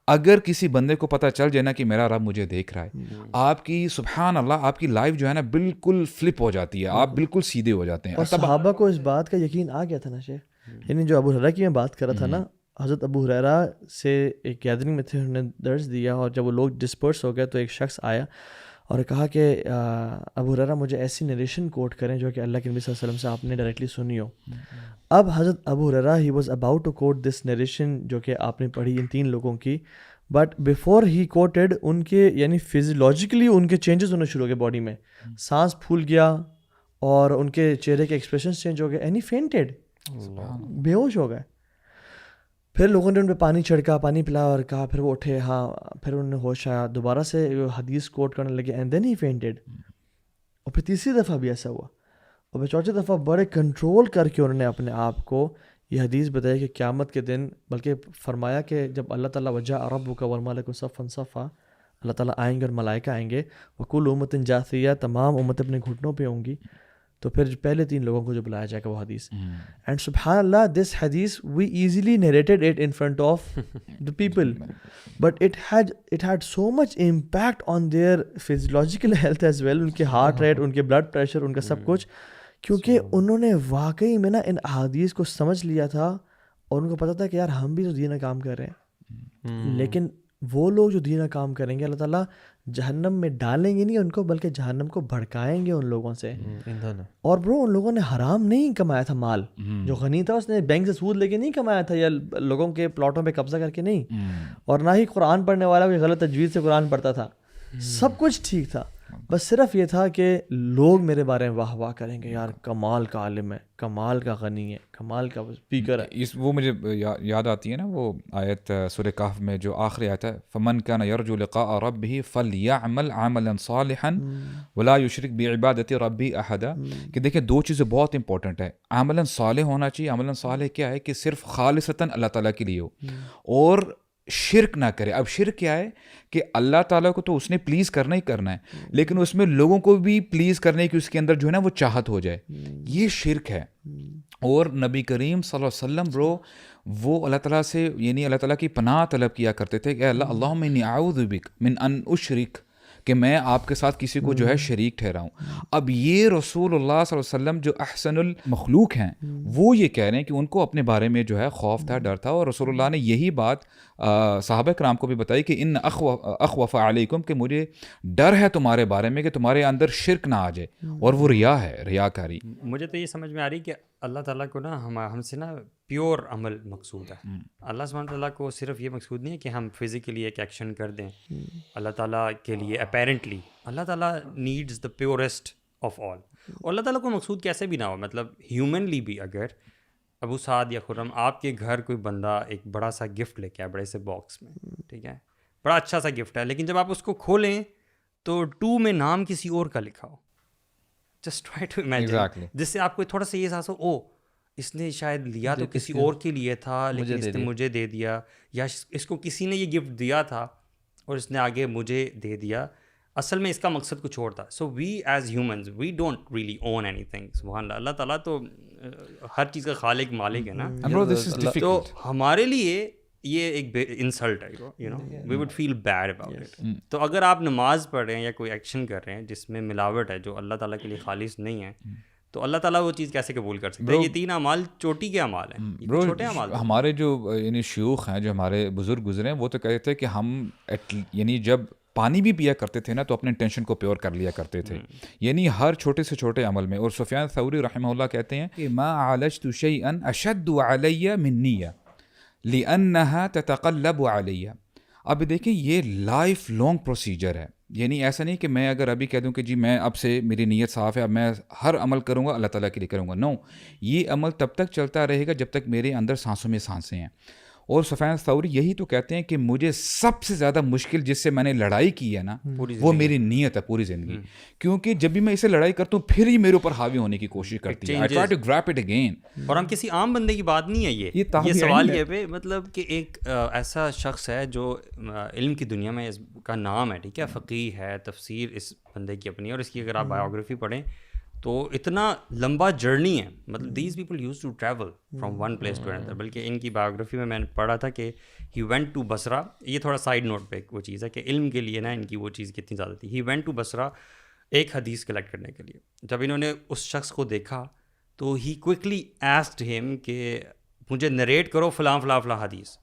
اگر کسی بندے کو پتہ چل جائے نا کہ میرا رب مجھے دیکھ رہا ہے, آپ کی سبحان اللہ آپ کی لائف جو ہے نا بالکل فلپ ہو جاتی ہے, آپ بالکل سیدھے ہو جاتے ہیں. اور صحابہ کو اس بات کا یقین آ گیا تھا نا شیخ, یعنی جو ابو ہریرہ کی میں بات کر رہا تھا نا, حضرت ابو ہریرہ سے ایک گیدرنگ میں تھے, انہوں نے درس دیا, اور جب وہ لوگ ڈسپرس ہو گئے تو ایک شخص آیا اور کہا کہ ابو ہریرہ مجھے ایسی نریشن کوٹ کریں جو کہ اللہ کے نبی صلی اللہ علیہ وسلم سے آپ نے ڈائریکٹلی سنی ہو. اب حضرت Abu Hurairah he was about to quote this narration جو کہ آپ نے پڑھی ان 3 لوگوں کی, بٹ بیفور ہی کوٹیڈ ان کے یعنی فزیولوجیکلی ان کے چینجز ہونے شروع ہو گئے باڈی میں, سانس پھول گیا اور ان کے چہرے کے ایکسپریشنز چینج ہو گئے, اینڈ ہی فینٹیڈ, بے ہوش ہو گئے. پھر لوگوں نے ان پہ پانی چھڑکا, پانی پلایا اور کہا, پھر وہ اٹھے, ہاں پھر انہوں نے ہوش آیا, دوبارہ سے حدیث کوٹ کرنے لگے, اینڈ دین ہی فینٹیڈ. اور پھر تیسری دفعہ بھی ایسا ہوا, اور پھر چوتھی دفعہ بڑے کنٹرول کر کے انہوں نے اپنے آپ کو یہ حدیث بتائی کہ قیامت کے دن, بلکہ فرمایا کہ جب اللہ تعالیٰ وجہ ربک والملک صفا صفا, اللہ تعالیٰ آئیں گے اور ملائکہ آئیں گے, وکل امت جاثیہ, تمام امت اپنے گھٹنوں پہ ہوں گی, تو پھر پہلے 3 لوگوں کو جو بلایا جائے گا وہ حدیث. اینڈ سبحان اللہ دس حدیث we easily narrated it in front of the people, but it had so much impact on their physiological health as well, ان کے ہارٹ ریٹ, ان کے بلڈ پریشر, ان کا سب کچھ, کیونکہ انہوں نے واقعی میں نا ان احادیث کو سمجھ لیا تھا, اور ان کو پتہ تھا کہ یار ہم بھی تو دینہ کام کر رہے ہیں, لیکن وہ لوگ جو دینہ کام کریں گے اللہ تعالیٰ جہنم میں ڈالیں گے نہیں ان کو, بلکہ جہنم کو بھڑکائیں گے ان لوگوں سے. اور برو ان لوگوں نے حرام نہیں کمایا تھا مال, جو غنی تھا اس نے بینک سے سود لے کے نہیں کمایا تھا, یا لوگوں کے پلاٹوں پہ قبضہ کر کے نہیں, اور نہ ہی قرآن پڑھنے والا کوئی غلط تجوید سے قرآن پڑھتا تھا, سب کچھ ٹھیک تھا, بس صرف یہ تھا کہ لوگ میرے بارے میں واہ واہ کریں گے, یار کمال کا عالم ہے, کمال کا غنی ہے, کمال کا اسپیکر ہے. وہ مجھے یاد آتی ہے نا وہ آیت سورہ کہف میں جو آخری آیت ہے, فمن کان یرجو لقاء ربہ فلیعمل عملا صالحا ولا یشرک بعبادۃ ربہ احدا. کہ دیکھیں 2 چیزیں بہت امپورٹنٹ ہے, عملا صالح ہونا چاہیے. عملا صالح کیا ہے کہ صرف خالصتاً اللہ تعالیٰ کے لیے ہو, اور شرک نہ کرے. اب شرک کیا ہے کہ اللہ تعالیٰ کو تو اس نے پلیز کرنا ہی کرنا ہے, لیکن اس میں لوگوں کو بھی پلیز کرنے کی اس کے اندر جو ہے نا وہ چاہت ہو جائے, یہ شرک ہے. اور نبی کریم صلی اللہ علیہ وسلم برو وہ اللہ تعالیٰ سے یعنی اللہ تعالیٰ کی پناہ طلب کیا کرتے تھے کہ اللہ اللہم انی اعوذ بک من ان اشرک, کہ میں آپ کے ساتھ کسی کو جو ہے شریک ٹھہراؤں. اب یہ رسول اللہ صلی اللہ علیہ وسلم جو احسن المخلوق ہیں وہ یہ کہہ رہے ہیں کہ ان کو اپنے بارے میں جو ہے خوف تھا, ڈر تھا, اور رسول اللہ نے یہی بات صحابہ کرام کو بھی بتائی کہ ان اخوف علیکم, کہ مجھے ڈر ہے تمہارے بارے میں کہ تمہارے اندر شرک نہ آ جائے, اور وہ ریا ہے, ریاکاری. مجھے تو یہ سمجھ میں آ رہی کہ اللہ تعالیٰ کو نا ہم سے نا پیور عمل مقصود ہے. اللہ سبحانہ تعالیٰ کو صرف یہ مقصود نہیں ہے کہ ہم فزیکلی ایک ایکشن کر دیں. اللہ تعالیٰ کے لیے اپیرنٹلی اللہ تعالیٰ needs the purest of all. اور اللہ تعالیٰ کو مقصود کیسے بھی نہ ہو, مطلب ہیومنلی بھی اگر ابو سعد یا خرم آپ کے گھر کوئی بندہ ایک بڑا سا گفٹ لے کے آئے, بڑے سے باکس میں, ٹھیک ہے, بڑا اچھا سا گفٹ ہے, لیکن جب آپ اس کو کھولیں تو 2 میں نام کسی اور کا لکھا ہو, جسٹ ٹرائی ٹو امیجن, جس سے آپ کو تھوڑا سا یہ احساس ہو او اس نے شاید لیا تو کسی اور کے لیے تھا لیکن اس نے مجھے دے دیا, یا اس کو کسی نے یہ گفٹ دیا تھا اور اس نے آگے مجھے دے دیا, اصل میں اس کا مقصد کچھ اور تھا. So we as humans we don't really own اینی تھنگ. سبحان اللہ, اللہ تعالیٰ تو ہر چیز کا خالق مالک ہے نا, تو ہمارے لیے یہ ایک انسلٹ ہے, you know we would feel bad about it. تو اگر آپ نماز پڑھ رہے ہیں یا کوئی ایکشن کر رہے ہیں جس میں ملاوٹ ہے, جو اللہ تعالیٰ کے لیے خالص نہیں ہے, تو اللہ تعالیٰ وہ چیز کیسے قبول کر سکتا ہے؟ یہ 3 اعمال چوٹی کے اعمال ہیں, چھوٹے اعمال. ہمارے جو یعنی شیوخ ہیں, جو ہمارے بزرگ گزرے ہیں, وہ تو کہتے تھے کہ ہم یعنی جب پانی بھی پیا کرتے تھے نا تو اپنے ٹینشن کو پیور کر لیا کرتے تھے, یعنی ہر چھوٹے سے چھوٹے عمل میں. اور سفیان ثوری رحمہ اللہ کہتے ہیں کہ ما عالجت شیئا اشد علی من نیہ لانها تتقلب علی. اب دیکھیں یہ لائف لانگ پروسیجر ہے, یعنی ایسا نہیں کہ میں اگر ابھی کہہ دوں کہ جی میں اب سے میری نیت صاف ہے, اب میں ہر عمل کروں گا اللہ تعالیٰ کے لیے کروں گا. نو, یہ عمل تب تک چلتا رہے گا جب تک میرے اندر سانسوں میں سانسیں ہیں. اور سفیان ثوری یہی تو کہتے ہیں کہ مجھے سب سے زیادہ مشکل جس سے میں نے لڑائی کی ہے نا وہ میری نیت ہے پوری زندگی, کیونکہ جب بھی میں اسے لڑائی کرتا ہوں پھر ہی میرے اوپر حاوی ہونے کی کوشش کرتی ہے. I try to grab it again. اور ہم کسی عام بندے کی بات نہیں ہے یہ سوال یہ پہ, مطلب کہ ایک ایسا شخص ہے جو علم کی دنیا میں اس کا نام ہے, ٹھیک ہے, فقیہ ہے, تفسیر اس بندے کی اپنی, اور اس کی اگر آپ بایوگرافی پڑھیں تو اتنا لمبا جرنی ہے, مطلب these people used to travel from one place to another. بلکہ ان کی بایوگرافی میں نے پڑھا تھا کہ ہی وینٹ ٹو بصرہ, یہ تھوڑا سائڈ نوٹ پہ وہ چیز ہے کہ علم کے لیے نا ان کی وہ چیز کتنی زیادہ تھی. ہی وینٹ ٹو بصرہ ایک حدیث کلیکٹ کرنے کے لیے. جب انہوں نے اس شخص کو دیکھا تو ہی کوئکلی ایسکڈ ہم کہ مجھے نریٹ کرو فلاں فلاں فلاں حدیث.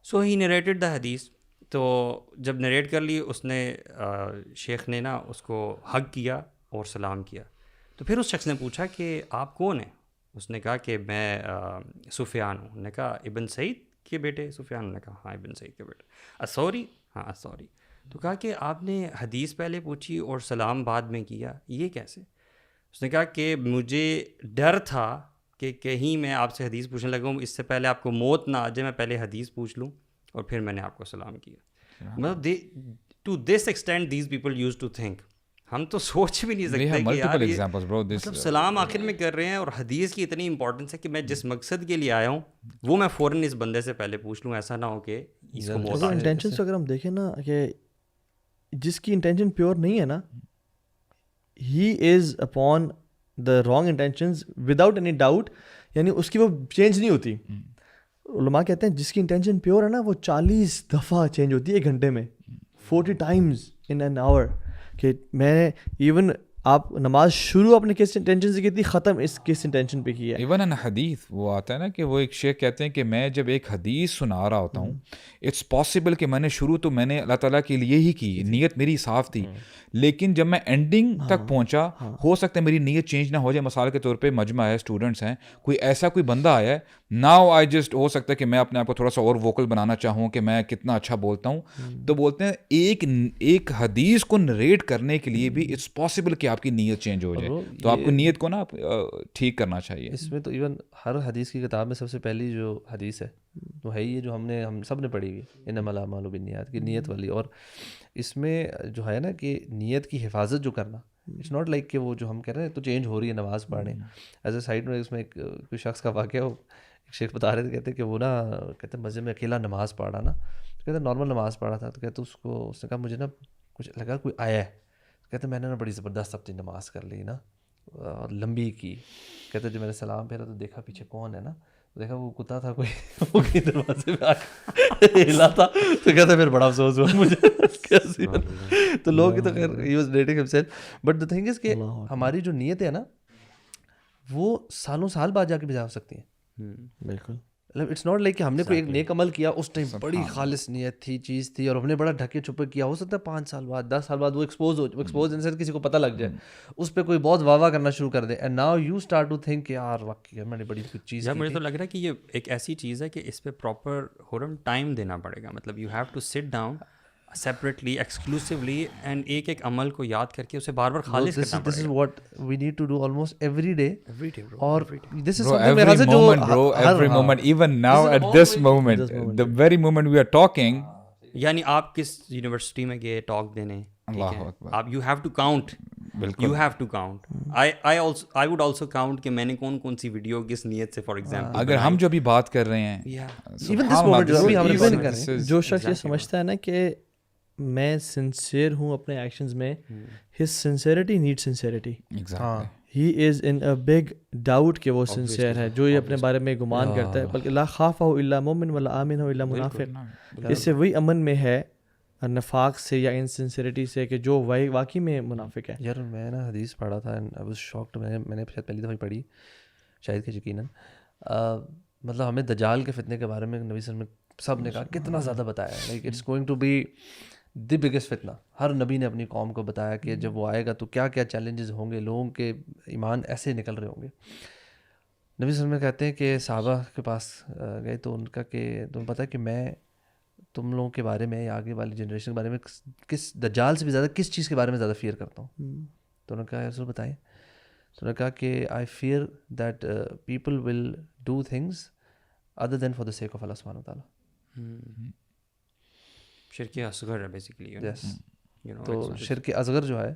سو ہی نریٹڈ دا حدیث. تو جب نریٹ کر لی اس نے, شیخ نے نا اس کو ہگ کیا اور سلام کیا. تو پھر اس شخص نے پوچھا کہ آپ کون ہیں؟ اس نے کہا کہ میں سفیان ہوں. نے کہا ابن سعید کے بیٹے سفیان؟ نے کہا ہاں ابن سعید کے بیٹے. الثوری؟ ہاں الثوری. تو کہا کہ آپ نے حدیث پہلے پوچھی اور سلام بعد میں کیا, یہ کیسے؟ اس نے کہا کہ مجھے ڈر تھا کہ کہیں میں آپ سے حدیث پوچھنے لگا ہوں, اس سے پہلے آپ کو موت نہ آ جائے, میں پہلے حدیث پوچھ لوں اور پھر میں نے آپ کو سلام کیا. مطلب to this extent these people used to think. ہم تو سوچ بھی نہیں سکتے کہ یار مطلب سلام آخر میں کر رہے ہیں, اور حدیث کی اتنی امپورٹنس ہے کہ میں جس مقصد کے لیے آیا ہوں وہ میں فوراً اس بندے سے پہلے پوچھ لوں, ایسا نہ ہو کہ اس کو موت آ جائے. انٹینشن سے اگر ہم دیکھیں نا کہ جس کی انٹینشن پیور نہیں ہے نا, he is upon the wrong intentions without any doubt, یعنی اس کی وہ چینج نہیں ہوتی. علماء کہتے ہیں جس کی انٹینشن پیور ہے نا وہ 40 دفعہ چینج ہوتی ہے ایک گھنٹے میں, 40 times in an hour. کہ میں ایون آپ نماز شروع اپنے کس انٹینشن سے کی تھی, ختم اس کس انٹینشن پہ کی ہے. ایون ان حدیث وہ آتا ہے نا کہ وہ ایک شیخ کہتے ہیں کہ میں جب ایک حدیث سنا رہا ہوتا ہوں, اٹس پاسبل کہ میں نے شروع تو میں نے اللہ تعالیٰ کے لیے ہی کی, نیت میری صاف تھی, لیکن جب میں اینڈنگ تک پہنچا ہو سکتا ہے میری نیت چینج نہ ہو جائے. مثال کے طور پہ مجمع ہے, اسٹوڈنٹس ہیں, کوئی ایسا کوئی بندہ آیا ہے, ناؤ آئی جسٹ ہو سکتا ہے کہ میں اپنے آپ کو تھوڑا سا اور ووکل بنانا چاہوں کہ میں کتنا اچھا بولتا ہوں, تو بولتے ہیں ایک حدیث کو نریٹ کرنے کے لیے بھی اٹس پاسبل کہ آپ کی نیت چینج ہو جائے. تو آپ کو نیت کو نا ٹھیک کرنا چاہیے. اس میں تو ایون ہر حدیث کی کتاب میں سب سے پہلی جو حدیث ہے وہ ہے یہ جو ہم سب نے پڑھی ہوئی, انما الاعمال بالنیات کی نیت والی. اور اس میں جو ہے نا کہ نیت کی حفاظت جو کرنا, اٹس ناٹ لائک کہ وہ جو ہم کہہ رہے ہیں تو چینج ہو رہی ہے نماز پڑھنے. ایز اے سائڈ میں اس میں ایک کوئی شخص کا واقعہ ہو, شیخ بتا رہے تھے, کہتے کہ وہ نا کہتے مسجد میں اکیلا نماز پڑھ رہا نا, تو کہتے نارمل نماز پڑھ رہا تھا, تو کہتے اس نے کہا مجھے نا کچھ لگا کوئی آیا ہے, کہتے میں نے نا بڑی زبردست اپنی نماز کر لی نا اور لمبی کی. کہتے جب میں نے سلام پھیرا تو دیکھا پیچھے کون ہے نا, دیکھا وہ کتا تھا کوئی, وہ کہیں دروازے پہ آ کے ہلا تھا, تو کہتا پھر بڑا افسوس ہوا مجھے. تو لوگ تو خیر he was rating himself, but the thing is کہ ہماری جو نیتیں ہیں نا وہ سالوں سال بعد جا کے بجا ہو سکتی ہیں. بالکل, اٹس ناٹ لائک کہ ہم نے کوئی ایک نیک عمل کیا اس ٹائم بڑی خالص نیت تھی, چیز تھی, اور ہم نے بڑا ڈھکے چھپے کیا, ہو سکتا ہے 5 سال بعد 10 سال بعد وہ ایکسپوز ان سے کسی کو پتہ لگ جائے, اس پہ کوئی بہت واہ واہ کرنا شروع کر دے, and now you start to think کہ یار واقعی میں نے بڑی کچھ چیز. مجھے تو لگ رہا ہے کہ یہ ایک ایسی چیز ہے کہ اس پہ پراپر ٹائم دینا پڑے گا, مطلب you have to sit down separately exclusively and ایک عمل کو یاد کر کے اسے بار بار خالص کرنا پڑے گا. This is what we need to do almost every day, اور this is every moment bro, every moment, even now at this moment, the very moment we are talking. یعنی آپ کس یونیورسٹی میں گئے ٹاک دینے, اللہ اکبر, آپ you have to count, you have to count. I would also count کہ میں نے کون سی ویڈیو کس نیت سے, فار ایگزامپل اگر ہم جو بھی بات کر رہے ہیں, ایون دس مومنٹ جو ابھی ہم نے بات کر رہے ہیں, جو شخص یہ سمجھتا ہے نا کہ میں سنسیئر ہوں اپنے ایکشنز میں, his sincerity need sincerity. He is in a big doubt کہ وہ سنسیئر ہے, جو یہ اپنے بارے میں گمان کرتا ہے, بلکہ لا خافہ الا مومن ولا آمن الا منافق. اس سے وہی امن میں ہے نفاق سے یا انسنسیئرٹی سے کہ جو واقعی میں منافق ہے. یار میں نا حدیث پڑھا تھا, آئی واز شاکڈ, میں نے شاید پہلی دفعہ پڑھی, شاید کہ یقیناً, مطلب ہمیں دجال کے فتنے کے بارے میں نبی صلی اللہ علیہ وسلم سب نے کہا کتنا زیادہ بتایا ہے, like it's going to be the biggest فتنہ. ہر نبی نے اپنی قوم کو بتایا کہ جب وہ آئے گا تو کیا کیا چیلنجز ہوں گے, لوگوں کے ایمان ایسے نکل رہے ہوں گے. نبی صلی اللہ علیہ وسلم کہتے ہیں کہ صحابہ کے پاس گئے تو ان کا کہ تمہیں پتہ ہے کہ میں تم لوگوں کے بارے میں یا آگے والی جنریشن کے بارے میں کس دجال سے بھی زیادہ کس چیز کے بارے میں زیادہ فیئر کرتا ہوں. تو انہوں نے کہا رسول بتائیں. تو انہوں نے کہا کہ I fear that people will do things other than for the sake of اللہ سبحانہ و تعالیٰ. شرک اصغر ہے بیسیکلی. تو شرک اصغر جو ہے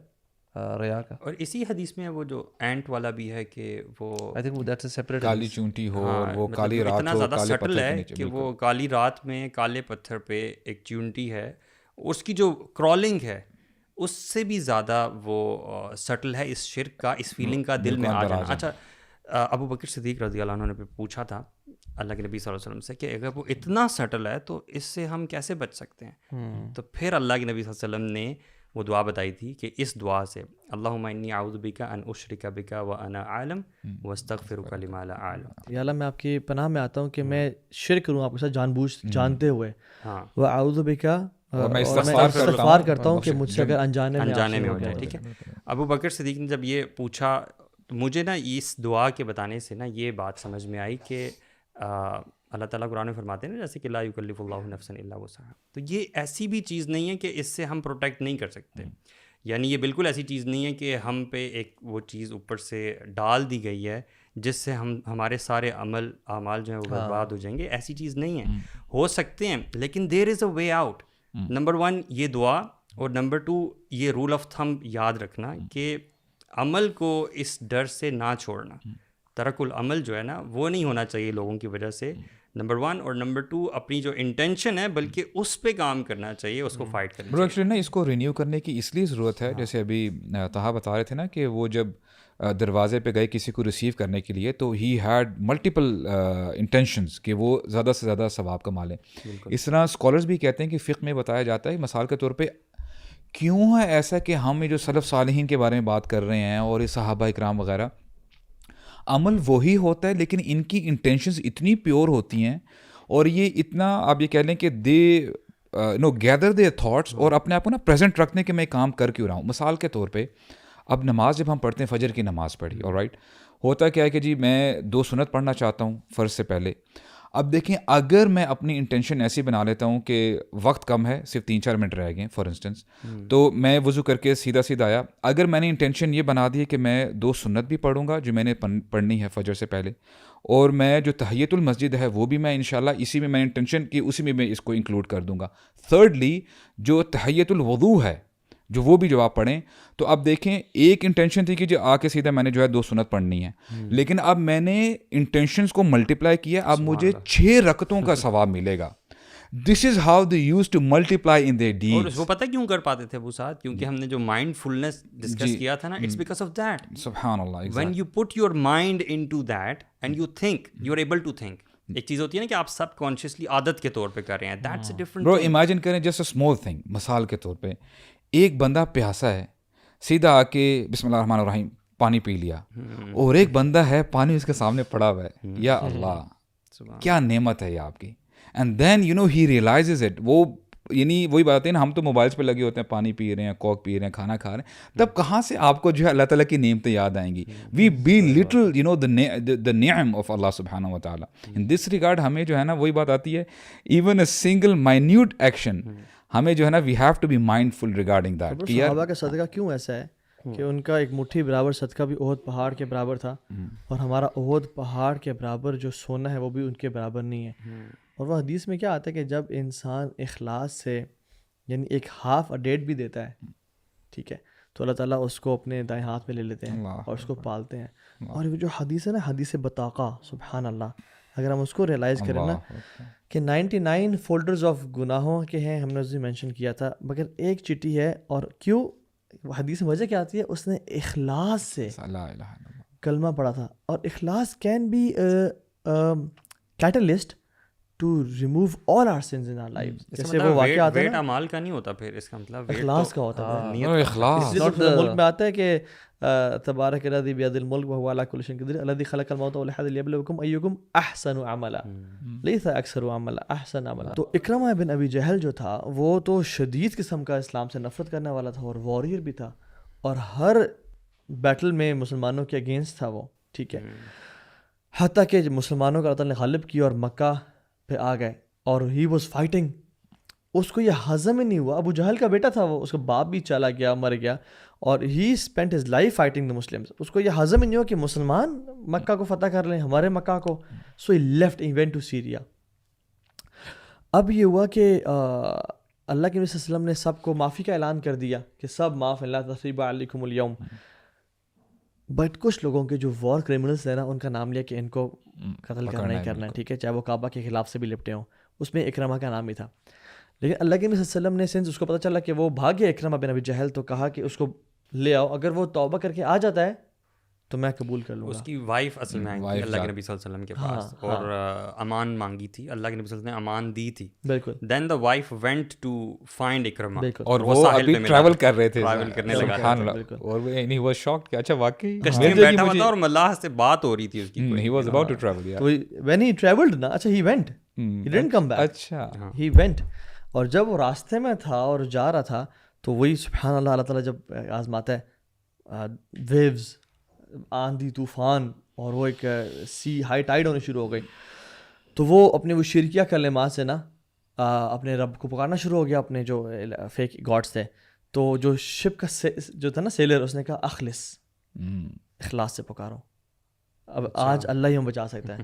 ریا کا, اور اسی حدیث میں وہ جو اینٹ والا بھی ہے کہ وہ I think that's a separate, کالی چونٹی ہو اور وہ کالی رات اتنا ہو, زیادہ کالے سٹل پتھر ہے کے نیچے, کہ وہ کالی رات میں کالے پتھر پہ ایک چونٹی ہے, اس کی جو کرالنگ ہے اس سے بھی زیادہ وہ سٹل ہے اس شرک کا, اس فیلنگ کا دل میں آ جانا. اچھا, ابو بکر صدیق رضی اللہ عنہ نے پوچھا تھا اللہ کے نبی صلی اللہ علیہ وسلم سے کہ اگر وہ اتنا سٹل ہے تو اس سے ہم کیسے بچ سکتے ہیں؟ تو پھر اللہ کے نبی صلی اللہ علیہ وسلم نے وہ دعا بتائی تھی کہ اس دعا سے اللہم انی اعوذ بک ان اشرک بک وانا اعلم واستغفرک لما لا اعلم. یا اللہ میں آپ کی پناہ میں آتا ہوں کہ میں شرک کروں آپ کے ساتھ جانتے ہوئے, واعوذ بک, اور میں استغفار کرتا ہوں کہ مجھ سے اگر انجانے میں ہو جائے. ٹھیک ہے. ابو بکر صدیق نے جب یہ پوچھا تو مجھے نا اس دعا کے بتانے سے نا یہ بات سمجھ میں آئی کہ اللہ تعالیٰ قرآن میں فرماتے ہیں نا جیسے کہ لا یکلف اللہ نفسا الا وسعہا, تو یہ ایسی بھی چیز نہیں ہے کہ اس سے ہم پروٹیکٹ نہیں کر سکتے. یعنی یہ بالکل ایسی چیز نہیں ہے کہ ہم پہ ایک وہ چیز اوپر سے ڈال دی گئی ہے جس سے ہمارے سارے اعمال جو ہیں وہ برباد ہو جائیں گے. ایسی چیز نہیں ہے, ہو سکتے ہیں لیکن دیر is a way out. Number 1 یہ دعا, اور نمبر 2 یہ رول آف تھمب یاد رکھنا کہ عمل کو اس ڈر سے نہ چھوڑنا. ترک العمل جو ہے نا وہ نہیں ہونا چاہیے لوگوں کی وجہ سے, نمبر 1, اور نمبر 2 اپنی جو انٹینشن ہے بلکہ اس پہ کام کرنا چاہیے, اس کو فائٹ کرنا چاہیے. ایکچولی نا اس کو رینیو کرنے کی اس لیے ضرورت ہے, جیسے ابھی طہا بتا رہے تھے نا کہ وہ جب دروازے پہ گئے کسی کو ریسیو کرنے کے لیے تو ہی ہیڈ ملٹیپل انٹینشنز کہ وہ زیادہ سے زیادہ ثواب کما لیں. اس طرح اسکالرز بھی کہتے ہیں کہ فقہ میں بتایا جاتا ہے مثال کے طور پہ کیوں ہے ایسا کہ ہم یہ جو سلف صالحین کے بارے میں بات کر رہے ہیں اور یہ صحابہ اکرام وغیرہ, عمل وہی ہوتا ہے لیکن ان کی انٹینشنز اتنی پیور ہوتی ہیں اور یہ اتنا آپ یہ کہہ لیں کہ دے گیدر دے تھاٹس اور اپنے آپ کو نا پریزنٹ رکھنے کے میں کام کر کیوں رہا ہوں. مثال کے طور پہ اب نماز جب ہم پڑھتے ہیں, فجر کی نماز پڑھی, آلرائٹ, ہوتا کیا ہے کہ جی میں 2 سنت پڑھنا چاہتا ہوں فرض سے پہلے. اب دیکھیں اگر میں اپنی انٹینشن ایسی بنا لیتا ہوں کہ وقت کم ہے, صرف 3-4 منٹ رہ گئے فار انسٹنس, تو میں وضو کر کے سیدھا آیا. اگر میں نے انٹینشن یہ بنا دی ہے کہ میں 2 سنت بھی پڑھوں گا جو میں نے پڑھنی ہے فجر سے پہلے, اور میں جو تحیت المسجد ہے وہ بھی میں انشاءاللہ اسی میں انٹینشن کی اسی میں اس کو انکلوڈ کر دوں گا. تھرڈلی جو تحیت الوضو ہے جو وہ بھی جو آپ پڑھیں تو اب دیکھیں ایک انٹینشن تھی کہ جو آ کے سیدھا میں نے جو ہے 2 سنت پڑھنی ہے, لیکن اب میں نے انٹینشنس کو ملٹیپلائی کیا, اب مجھے 6 رکعتوں کا ثواب ملے گا. This is how they used to multiply in their our deeds. وہ پتہ کیوں کر پاتے تھے ابو سعد, کیونکہ ہم نے جو مائنڈ فلنس ڈسکس کیا تھا نا, اٹس بیکاز آف دیٹ. سبحان اللہ. when you put your mind into that and you think, you're able to think. ایک چیز ہوتی ہے نا کہ آپ سب کانشیسلی عادت کے طور پہ کر رہے ہیں, that's a different برو thing. امیجن کریں جسٹ اے اسمال تھنگ, مثال کے طور پہ ایک بندہ پیاسا ہے, سیدھا آ کے بسم اللہ الرحمن الرحیم پانی پی لیا, اور ایک بندہ ہے پانی اس کے سامنے پڑا ہوا ہے, یا اللہ کیا نعمت ہے یہ آپ کی. And then you know he realizes it. وہ یعنی وہی بات ہے نا, ہم تو موبائلس پہ لگے ہوتے ہیں, پانی پی رہے ہیں, کوک پی رہے ہیں, کھانا کھا رہے ہیں, تب کہاں سے آپ کو جو ہے اللہ تعالیٰ کی نعمتیں یاد آئیں گی. وی بی لٹل یو نو دا نعم آف اللہ سبحانہ و تعالیٰ. ان دس ریگارڈ ہمیں جو ہے نا وہی بات آتی ہے, even a single minute action ہمیں جو ہے نا we have to be mindful regarding that. صحابہ کا صدقہ کیوں ایسا ہے کہ ان کا ایک مٹھی برابر صدقہ بھی احد پہاڑ کے برابر تھا, اور ہمارا احد پہاڑ کے برابر جو سونا ہے وہ بھی ان کے برابر نہیں ہے. اور وہ حدیث میں کیا آتا ہے کہ جب انسان اخلاص سے یعنی ایک ہاف اے ڈیٹ بھی دیتا ہے, ٹھیک ہے, تو اللہ تعالیٰ اس کو اپنے دائیں ہاتھ میں لے لیتے ہیں اور اس کو پالتے ہیں. اور جو حدیث ہے نا, حدیث بطاقہ, سبحان اللہ, اگر ہم اس کو ریئلائز کریں نا کہ 99 فولڈرز آف گناہوں کے ہیں, ہم نے اس دن مینشن کیا تھا, مگر ایک چٹھی ہے. اور کیوں حدیث میں وجہ کیا آتی ہے, اس نے اخلاص سے کلمہ پڑھا تھا. اور اخلاص can be catalyst to remove all our sins in our lives. جیسے وہ واقعہ آتا ہے نا, اعمال کا نہیں ہوتا, پھر اس کا مطلب اخلاص کا ہوتا ہے. اخلاص اس لیے ملک میں آتا ہے کہ تبارک الذی بیدہ الملک وہو علی کل شیء قدیر الذی خلق الموت والحیاۃ لیبلوکم ایکم احسن عملا لیس اکثر عملا احسن عملا. تو اکرمہ بن ابی جہل جو تھا وہ تو شدید قسم کا اسلام سے نفرت کرنے والا تھا, اور واریر بھی تھا, اور ہر بیٹل میں مسلمانوں کے اگینسٹ تھا وہ, ٹھیک ہے, حتیٰ کہ مسلمانوں کا اللہ تعالیٰ نے غالب کیا اور مکہ پہ آ گئے, اور ہی واز فائٹنگ. اس کو یہ ہضم ہی نہیں ہوا. ابو جہل کا بیٹا تھا وہ, اس کا باپ بھی چلا گیا, مر گیا, اور he spent his life fighting the Muslims. اس کو یہ ہضم ہی نہیں ہوا کہ مسلمان مکہ کو فتح کر لیں, ہمارے مکہ کو. So he left, he went to Syria. اب یہ ہوا کہ اللہ کے نبی صلی اللہ علیہ وسلم نے سب کو معافی کا اعلان کر دیا کہ سب معاف, اللہ تثریب علیکم اليوم. بٹ کچھ لوگوں کے جو وار کرمنلس ہیں نا, ان کا نام لیا کہ ان کو قتل کرنا ہی کرنا ہے, ٹھیک ہے, چاہے وہ کعبہ کے خلاف سے بھی لپٹے ہوں. اس میں اکرمہ کا نام بھی تھا. لیکن اللہ کے نبی صلی اللہ علیہ وسلم نے سنس اس کو پتہ چلا کہ وہ بھاگ گیا اکرمہ بن ابی جہل, تو کہا کہ اس کو لے آؤ, اگر وہ توبہ کر کے آ جاتا ہے تو میں قبول کر لوں گا. اس کی وائف اصل میں آئی اللہ کے نبی صلی اللہ علیہ وسلم کے پاس, اور امان مانگی تھی, اللہ کے نبی صلی اللہ علیہ وسلم نے امان دی تھی. بالکل. Then the wife went to find Ikrimah, اور وہ ابھی ٹریول کر رہے تھے, ٹریول کرنے لگا, اور وہ یعنی وہ شاکڈ کہ اچھا واقعی کشتی میں بیٹھا ہوا تھا, اور ملاح سے بات ہو رہی تھی اس کی. He was about to travel, تو وین ہی ٹریولڈ نا, اچھا he went, he didn't come back, اچھا ہی وینٹ. اور جب وہ راستے میں تھا اور جا رہا تھا, تو وہی سبحان اللہ, اللہ تعالیٰ جب آزماتا ہے, ویوز, آندھی طوفان, اور وہ ایک سی ہائی ٹائڈ ہونی شروع ہو گئی, تو وہ اپنے وہ شرکیہ کلمات سے نا اپنے رب کو پکارنا شروع ہو گیا, اپنے جو فیک گاڈس تھے. تو جو شپ کا جو تھا نا سیلر, اس نے کہا اخلص, اخلاص سے پکارو, اب آج اللہ ہی ہم بچا سکتا ہے.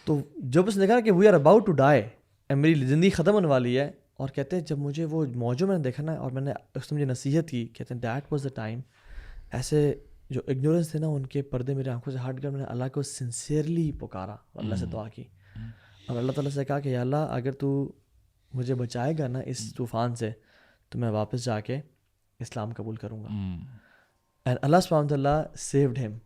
تو جب اس نے کہا کہ we are about to die, میری زندگی ختم ہونے والی ہے, اور کہتے ہیں جب مجھے وہ موجود میں نے دیکھا نا, اور میں نے اس نے مجھے نصیحت کی, کہتے ہیں دیٹ واز دا ٹائم, ایسے جو اگنورنس تھے نا ان کے پردے میرے آنکھوں سے ہٹ کر میں نے اللہ کو سنسیئرلی پکارا, اللہ سے دعا کی, اور اللہ تعالیٰ سے کہا کہ یا اللہ اگر تو مجھے بچائے گا نا اس طوفان سے, تو میں واپس جا کے اسلام قبول کروں گا. اینڈ اللہ سبحانہ وتعالیٰ سیوڈ ہم,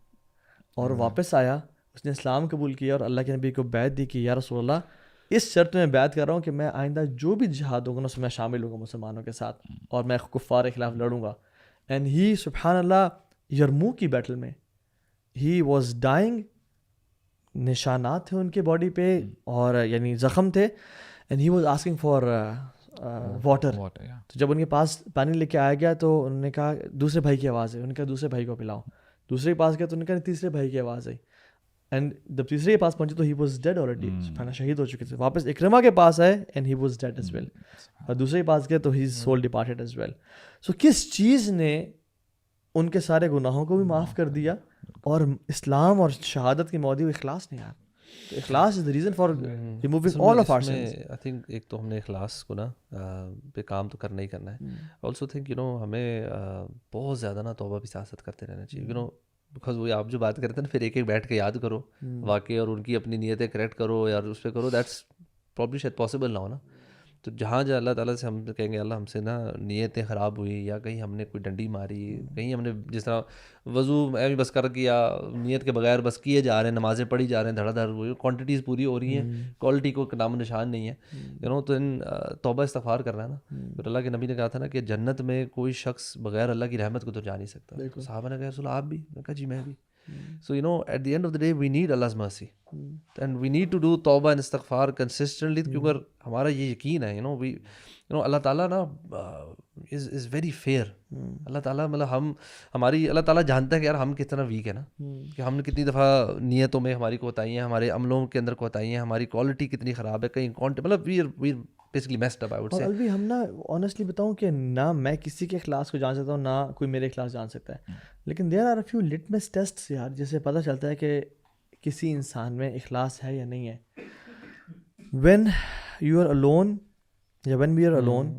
اور واپس آیا, اس نے اسلام قبول کیا, اور اللہ کے نبی کو بیعت دی کہ یا رسول اللہ, اس شرط میں بیعت کر رہا ہوں کہ میں آئندہ جو بھی جہاد ہوگا نا اس میں شامل ہوں گا مسلمانوں کے ساتھ, اور میں کفار کے خلاف لڑوں گا. اینڈ ہی سبحان اللہ یرموک کی بیٹل میں ہی واز ڈائنگ, نشانات تھے ان کے باڈی پہ, اور یعنی زخم تھے, and he was asking for water. تو جب ان کے پاس پانی لے کے آیا گیا, تو انہوں نے کہا دوسرے بھائی کی آواز ہے, ان کا دوسرے بھائی کو پلاؤ. دوسرے کے پاس گیا تو انہوں نے کہا تیسرے بھائی کی آواز آئی, اینڈ جب تیسرے کے پاس پہنچے تو ہی واز ڈیڈ آلریڈی, شہید ہو چکے تھے. واپس اکرمہ کے پاس آئے and he was dead as well, اور دوسرے کے پاس گئے تو he soul departed as well. So کس چیز نے ان کے سارے گناہوں کو بھی معاف کر دیا, اور اسلام اور شہادت کی موجود اخلاص نہیں. یار اخلاص از the reason for removing all of our sins. I think ایک تو ہم نے اخلاص کو نا پہ کام تو کرنا ہی کرنا ہے. آلسو تھنک ہمیں بہت زیادہ نا توبہ بھی سیاست کرتے رہنا چاہیے. بیکاز وہ آپ جو بات کرتے ہیں نا، پھر ایک ایک بیٹھ کے یاد کرو واقعی اور ان کی اپنی نیتیں کریکٹ کرو یا اس پہ کرو، دیٹس پرابلی شاید پاسبل نہ ہو نا. تو جہاں اللہ تعالیٰ سے ہم کہیں گے اللہ ہم سے نا نیتیں خراب ہوئی، یا کہیں ہم نے کوئی ڈنڈی ماری، کہیں ہم نے جس طرح وضو ایویں بس کر کیا نیت کے بغیر بس کیے جا رہے ہیں، نمازیں پڑھی جا رہے ہیں، دھڑا دھڑ ہوئی، کوانٹٹیز پوری ہو رہی ہیں، کوالٹی کو نام و نشان نہیں ہے. تو ان توبہ استغفار کرنا ہے نا. پھر اللہ کے نبی نے کہا تھا نا کہ جنت میں کوئی شخص بغیر اللہ کی رحمت کو تو جا نہیں سکتا. صحابہ نے کہا رسول آپ بھی؟ میں کہا جی میں بھی. So at the end of the day we need Allah's mercy and we need to do tawbah and istighfar consistently کیونکہ ہمارا یہ یقین ہے اللہ تعالیٰ نا is very fair. اللہ تعالیٰ مطلب ہماری اللہ تعالیٰ جانتا ہے کہ یار ہم کتنا ویک ہے نا، کہ ہم نے کتنی دفعہ نیتوں میں ہماری کوتاہی ہیں، ہمارے عملوں کے اندر کوتاہی ہیں، ہماری کوالٹی کتنی خراب ہے، کہیں مطلب we basically messed up I would say. اور الوی ہم نا آنیسٹلی بتاؤں کہ نہ میں کسی کے اخلاص کو جان سکتا ہوں، نہ کوئی میرے اخلاص جان سکتا ہے، لیکن there are a few litmus tests یار جسے پتہ چلتا ہے کہ کسی انسان میں اخلاص ہے یا نہیں ہے. وین یو آر alone یا when we are alone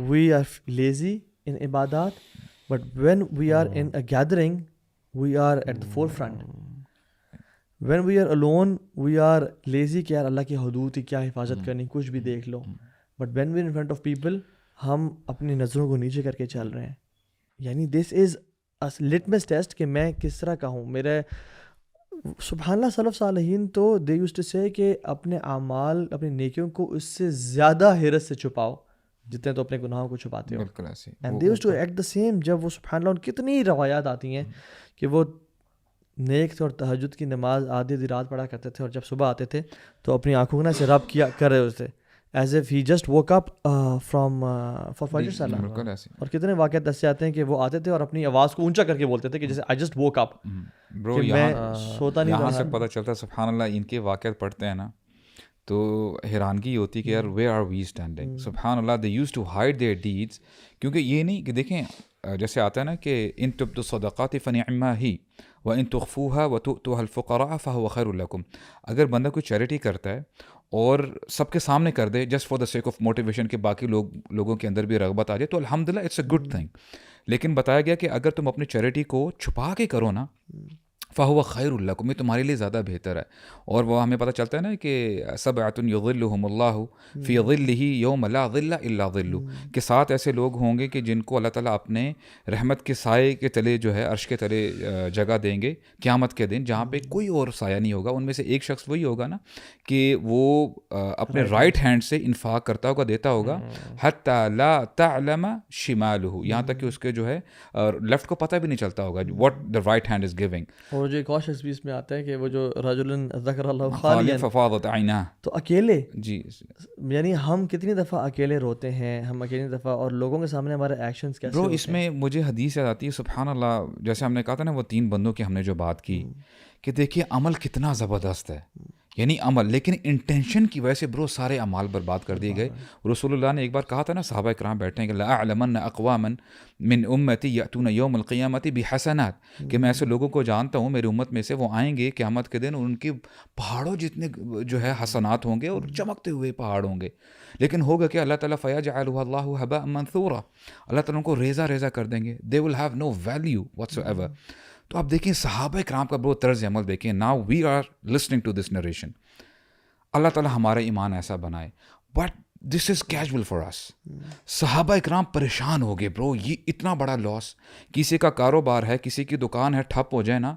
we are lazy in عبادات، but when we are in a gathering we are at the forefront. When we are alone we are lazy کہ یار اللہ کی حدود کی کیا حفاظت کرنی، کچھ بھی دیکھ لو. But when we in front of people ہم اپنی نظروں کو نیچے کر کے چل رہے ہیں. یعنی دس از لٹمس ٹیسٹ کہ میں کس طرح کا ہوں. میرے سبحان اللہ سلف صالحین تو دے یوزڈ ٹو سے کہ اپنے اعمال اپنی نیکیوں کو اس سے زیادہ حیرت سے چھپاؤ جتنے تو اپنے گناہوں کو چھپاتے ہو. بالکل ایسے. And they used to act the same. جب وہ سبحان اللہ کتنی روایات آتی ہیں کہ وہ نیک تھے اور تہجد کی نماز آدھی رات پڑھا کرتے تھے، اور جب صبح آتے تھے تو اپنی آنکھوں کو سے رب کیا کر رہے ہوتے as if he just woke up from for Fajr salah. اور کتنے واقعات دس سے آتے ہیں کہ وہ آتے تھے اور اپنی آواز کو اونچا کر کے بولتے تھے کہ جیسے آئی جسٹ ووک اپ. برو میں سوتا نہیں. یہاں سے پتہ چلتا ہے سبحان اللہ ان کے واقعات پڑھتے ہیں نا تو حیرانگی ہوتی کہ یار ویئر آر وی اسٹینڈنگ. سبحان اللہ they used to hide their deeds. کیونکہ یہ نہیں کہ دیکھیں جیسے آتا ہے نا کہ ان تبدوا الصدقات فنعما ہی وان تخفوها وتؤتوها الفقراء فهو خیر لکم. اگر بندہ کوئی چیریٹی کرتا ہے اور سب کے سامنے کر they just for the sake of motivation کہ باقی لوگوں کے اندر بھی رغبت آ جائے تو الحمدللہ اٹس اے گڈ تھنگ. لیکن بتایا گیا کہ اگر تم اپنی چیریٹی کو چھپا کے کرو نا فہو خیر لکم، یہ تمہارے لیے زیادہ بہتر ہے. اور وہ ہمیں پتہ چلتا ہے نا کہ سبعۃ یظلھم اللہ فی ظلہ یوم لا ظل الا ظلہ، کہ 7 ایسے لوگ ہوں گے کہ جن کو اللہ تعالیٰ اپنے رحمت کے سائے کے تلے جو ہے عرش کے تلے جگہ دیں گے قیامت کے دن، جہاں پہ کوئی اور سایہ نہیں ہوگا. ان میں سے ایک شخص وہی ہوگا نا کہ وہ اپنے رائٹ ہینڈ سے انفاق کرتا ہوگا، دیتا ہوگا، حتی لا تعلم شمالہ، یہاں تک کہ اس کے جو ہے لیفٹ کو پتہ بھی نہیں چلتا ہوگا what the right hand is giving. اور جو ایک اور شخص بھی اس میں آتا ہے کہ وہ جو رجل ذکر اللہ خالیا ففاضت عیناہ، تو اکیلے. جی یعنی ہم کتنی دفعہ اکیلے روتے ہیں، ہم اکیلی دفعہ، اور لوگوں کے سامنے ہمارے ایکشنز کیسے برو. اس میں مجھے حدیث یاد آتی ہے سبحان اللہ، جیسے ہم نے کہا تھا نا وہ 3 بندوں کی ہم نے جو بات کی کہ دیکھیے عمل کتنا زبردست ہے، یعنی عمل، لیکن انٹینشن کی وجہ سے برو سارے اعمال برباد کر دیے گئے. رسول اللہ نے ایک بار کہا تھا نا صحابہ کرام بیٹھے ہیں کہ لأعلمن اقواما من امتی یأتون یوم القیامت بحسنات، کہ میں ایسے لوگوں کو جانتا ہوں میری امت میں سے وہ آئیں گے قیامت کے دن اور ان کے پہاڑوں جتنے جو ہے حسنات ہوں گے اور چمکتے ہوئے پہاڑ ہوں گے. لیکن ہوگا کہ اللہ تعالیٰ فیجعلها اللہ ہباء منثورا، اللہ تعالیٰ ان کو ریزہ ریزہ کر دیں گے. they will have no value whatsoever. تو آپ دیکھیں صحابہ کرام کا بہت طرز عمل دیکھیں. Now we are listening to this narration. اللہ تعالیٰ ہمارا ایمان ایسا بنائے، but this is casual for us. صحابہ اکرام پریشان ہو گئے برو، یہ اتنا بڑا لاس. کسی کا کاروبار ہے، کسی کی دکان ہے، ٹھپ ہو جائے نا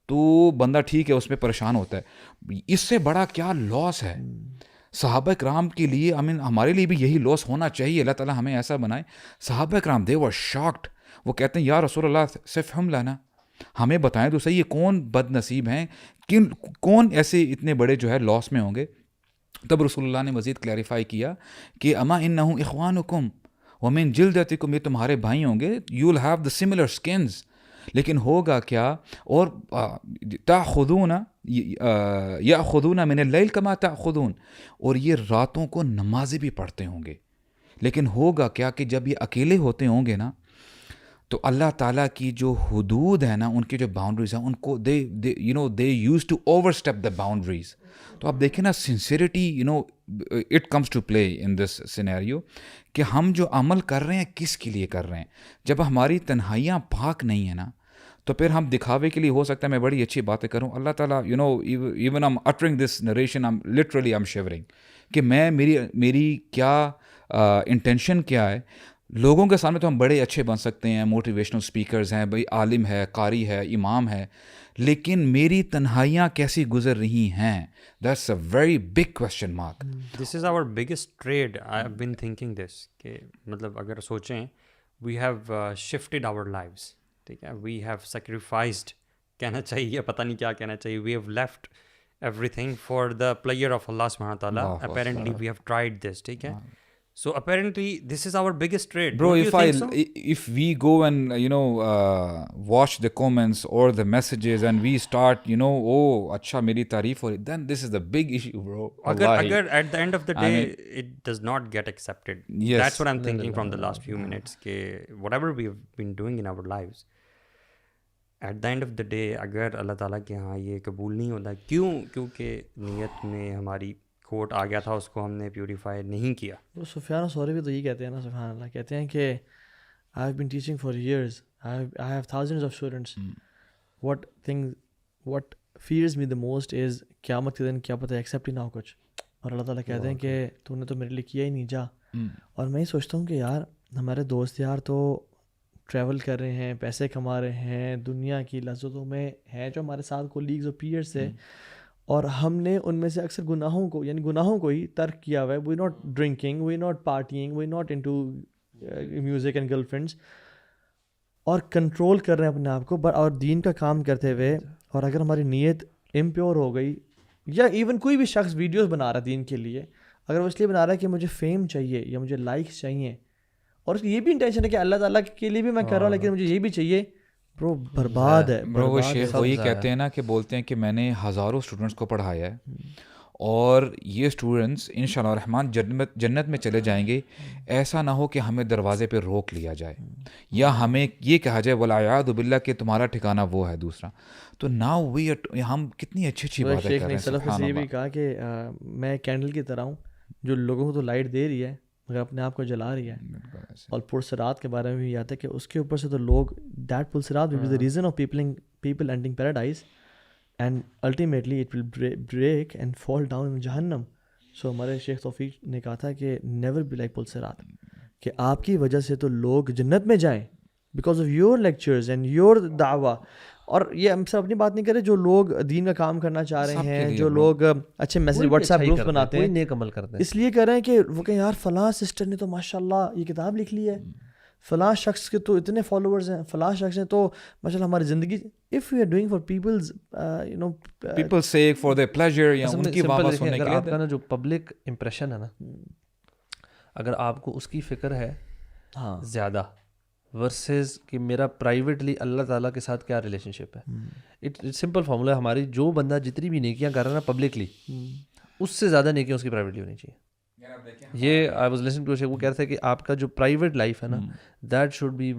تو بندہ ٹھیک ہے اس پہ پریشان ہوتا ہے، اس سے بڑا کیا لاس ہے. صحابہ کرام کے لیے ہمارے لیے بھی یہی لاس ہونا چاہیے. اللہ تعالیٰ ہمیں ایسا بنائے. صحابہ کرام دے ور شاکڈ. وہ کہتے ہیں یا رسول اللہ صرف ہم لانا، ہمیں بتائیں تو صحیح یہ کون بد نصیب ہیں، کون ایسے اتنے بڑے جو ہے لاس میں ہوں گے. تب رسول اللہ نے مزید کلیریفائی کیا کہ اما انہم اخوانکم ومن جلدتکم، یہ تمہارے بھائی ہوں گے، you will have the similar skills. لیکن ہوگا کیا، اور تاخذون یاخذون من اللیل کما تاخذون، اور یہ راتوں کو نمازیں بھی پڑھتے ہوں گے. لیکن ہوگا کیا کہ جب یہ اکیلے ہوتے ہوں گے نا تو اللہ تعالیٰ کی جو حدود ہے نا, ان کی جو باؤنڈریز ہیں, ان کو they used to overstep the boundaries. تو آپ دیکھیں نا, sincerity it comes to play in this scenario, کہ ہم جو عمل کر رہے ہیں کس کے لیے کر رہے ہیں. جب ہماری تنہائیاں پاک نہیں ہیں نا, تو پھر ہم دکھاوے کے لیے, ہو سکتا ہے میں بڑی اچھی باتیں کروں, اللہ تعالیٰ even I am uttering this narration, literally I am shivering, کہ میں میری کیا انٹینشن کیا ہے. لوگوں کے سامنے تو ہم بڑے اچھے بن سکتے ہیں, موٹیویشنل اسپیکرز ہیں, بھائی عالم ہے, قاری ہے, امام ہے, لیکن میری تنہائیاں کیسی گزر رہی ہیں, that's a very big question mark. This is our biggest trade. I have been thinking this, کہ مطلب اگر سوچیں, we have shifted our lives, ٹھیک ہے, وی ہیو سیکریفائزڈ, کہنا چاہیے پتہ نہیں کیا کہنا چاہیے, we have left everything for the pleasure of اللہ سبحانہ تعالیٰ. Apparently we have tried this, ٹھیک ہے. So apparently this is our biggest trade. Bro, Don't if we go and watch the comments or the messages and we start oh acha meri tareef ho rahi, then this is the big issue, bro. agar at the end of the day it does not get accepted. Yes. That's what I'm thinking from the last few minutes, ke whatever we have been doing in our lives, at the end of the day اگر اللہ تعالیٰ کے ہاں یہ قبول نہیں ہوتا, کیونکہ نیت میں ہماری کھوٹ آ گیا تھا, اس کو ہم نے پیوریفائی نہیں کیا. وہ سفیان ثوری بھی تو یہ کہتے ہیں نا, سبحان اللہ, کہتے ہیں کہ I have been teaching for years, I have thousands of students, what fears me the most is قیامت کے دن کیا پتہ ایکسیپٹ ہی نہ ہو کچھ, اور اللہ تعالیٰ کہتے ہیں کہ تو نے تو میرے لیے کیا ہی نہیں, جا. اور میں ہی سوچتا ہوں کہ یار ہمارے دوست یار تو ٹریول کر رہے ہیں, پیسے کما رہے ہیں, دنیا کی لذتوں میں ہیں, جو ہمارے ساتھ کولیگز اور پیئرس ہیں, اور ہم نے ان میں سے اکثر گناہوں کو ہی ترک کیا ہوا ہے. We not drinking, we not partying, we not into music and girlfriends, اور کنٹرول کر رہے ہیں اپنے آپ کو, اور دین کا کام کرتے ہوئے. اور اگر ہماری نیت امپیور ہو گئی, یا ایون کوئی بھی شخص ویڈیوز بنا رہا ہے دین کے لیے, اگر وہ اس لیے بنا رہا ہے کہ مجھے فیم چاہیے یا مجھے لائکس چاہیے, اور اس کی یہ بھی انٹینشن ہے کہ اللہ تعالیٰ کے لیے بھی میں کر رہا ہوں لیکن مجھے یہ بھی چاہیے, برو برباد ہے. برو وہ شیخ وہی کہتے ہیں نا, کہ بولتے ہیں کہ میں نے ہزاروں اسٹوڈنٹس کو پڑھایا ہے, اور یہ اسٹوڈنٹس انشاءاللہ الرحمن جنت میں چلے جائیں گے. ایسا نہ ہو کہ ہمیں دروازے پہ روک لیا جائے, یا ہمیں یہ کہا جائے والعیاذ باللہ کہ تمہارا ٹھکانہ وہ ہے دوسرا. تو ناؤ ہم کتنی اچھی باتیں کر رہے ہیں. سلف نے یہ بھی کہا کہ میں کینڈل کی طرح ہوں جو لوگوں کو تو لائٹ دے رہی ہے مگر اپنے آپ کو جلا رہی ہے. اور پرسرات کے بارے میں بھی آتا ہے کہ اس کے اوپر سے تو لوگ, that pursuit will be the reason of people entering paradise, and ultimately it will break and fall down in جہنم. سو ہمارے شیخ توفیق نے کہا تھا کہ نیور بی لائک پرسرات, کہ آپ کی وجہ سے تو لوگ جنت میں جائیں because of your lectures and your دعویٰ. اور یہ ہم سب اپنی بات نہیں کرے, جو لوگ دین کا کام کرنا چاہ رہے ہیں, جو لوگ اچھے میسج واٹس ایپ گروپ بناتے ہیں, نیک عمل کرتے ہیں, اس لیے کر رہے ہیں کہ وہ کہیں یار فلاں سسٹر نے تو ماشاء اللہ یہ کتاب لکھ لی ہے, فلاں شخص کے تو اتنے فالوورز ہیں, فلاں شخص نے تو ماشاء اللہ ہماری زندگی. If you are doing for peoples people sake for their pleasure, یا ان کی بات سننے کے لیے. آپ کا نا جو پبلک امپریشن ہے نا, اگر آپ کو اس کی فکر ہے زیادہ ورسز کہ میرا پرائیویٹلی اللہ تعالیٰ کے ساتھ کیا ریلیشن شپ ہے, اٹ سمپل فارمولا ہے ہماری, جو بندہ جتنی بھی نیکیاں کر رہا ہے نا پبلکلی, اس سے زیادہ نیکیاں اس کی پرائیویٹلی ہونی چاہیے. یہ آئی واز لسننگ ٹو وہ کہہ رہے تھے کہ آپ کا جو پرائیویٹ لائف ہے نا, that should be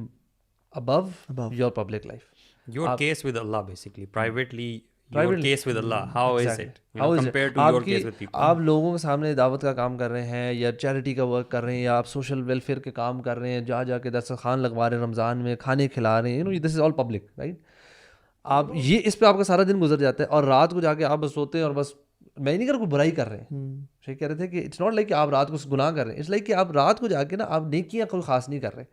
above your public life. Your case with اللہ basically, privately your case with Allah, how is it compared to your case with people. آپ لوگوں کے سامنے دعوت کا کام کر رہے ہیں, یا چیریٹی کا ورک کر رہے ہیں, یا آپ سوشل ویلفیئر کے کام کر رہے ہیں, جا کے دسترخوان لگوا رہے ہیں, رمضان میں کھانے کھلا رہے ہیں, دس از آل پبلک, رائٹ. آپ یہ اس پہ آپ کا سارا دن گزر جاتا ہے, اور رات کو جا کے آپ بس سوتے ہیں, اور بس میں نہیں کر کوئی برائی کر رہے ہیں. شیخ کہہ رہے تھے کہ اٹس ناٹ لائک کہ آپ رات کو گناہ کر رہے ہیں, اٹس لائک کہ آپ رات کو جا کے نا آپ نیکیاں کوئی خاص نہیں کر رہے,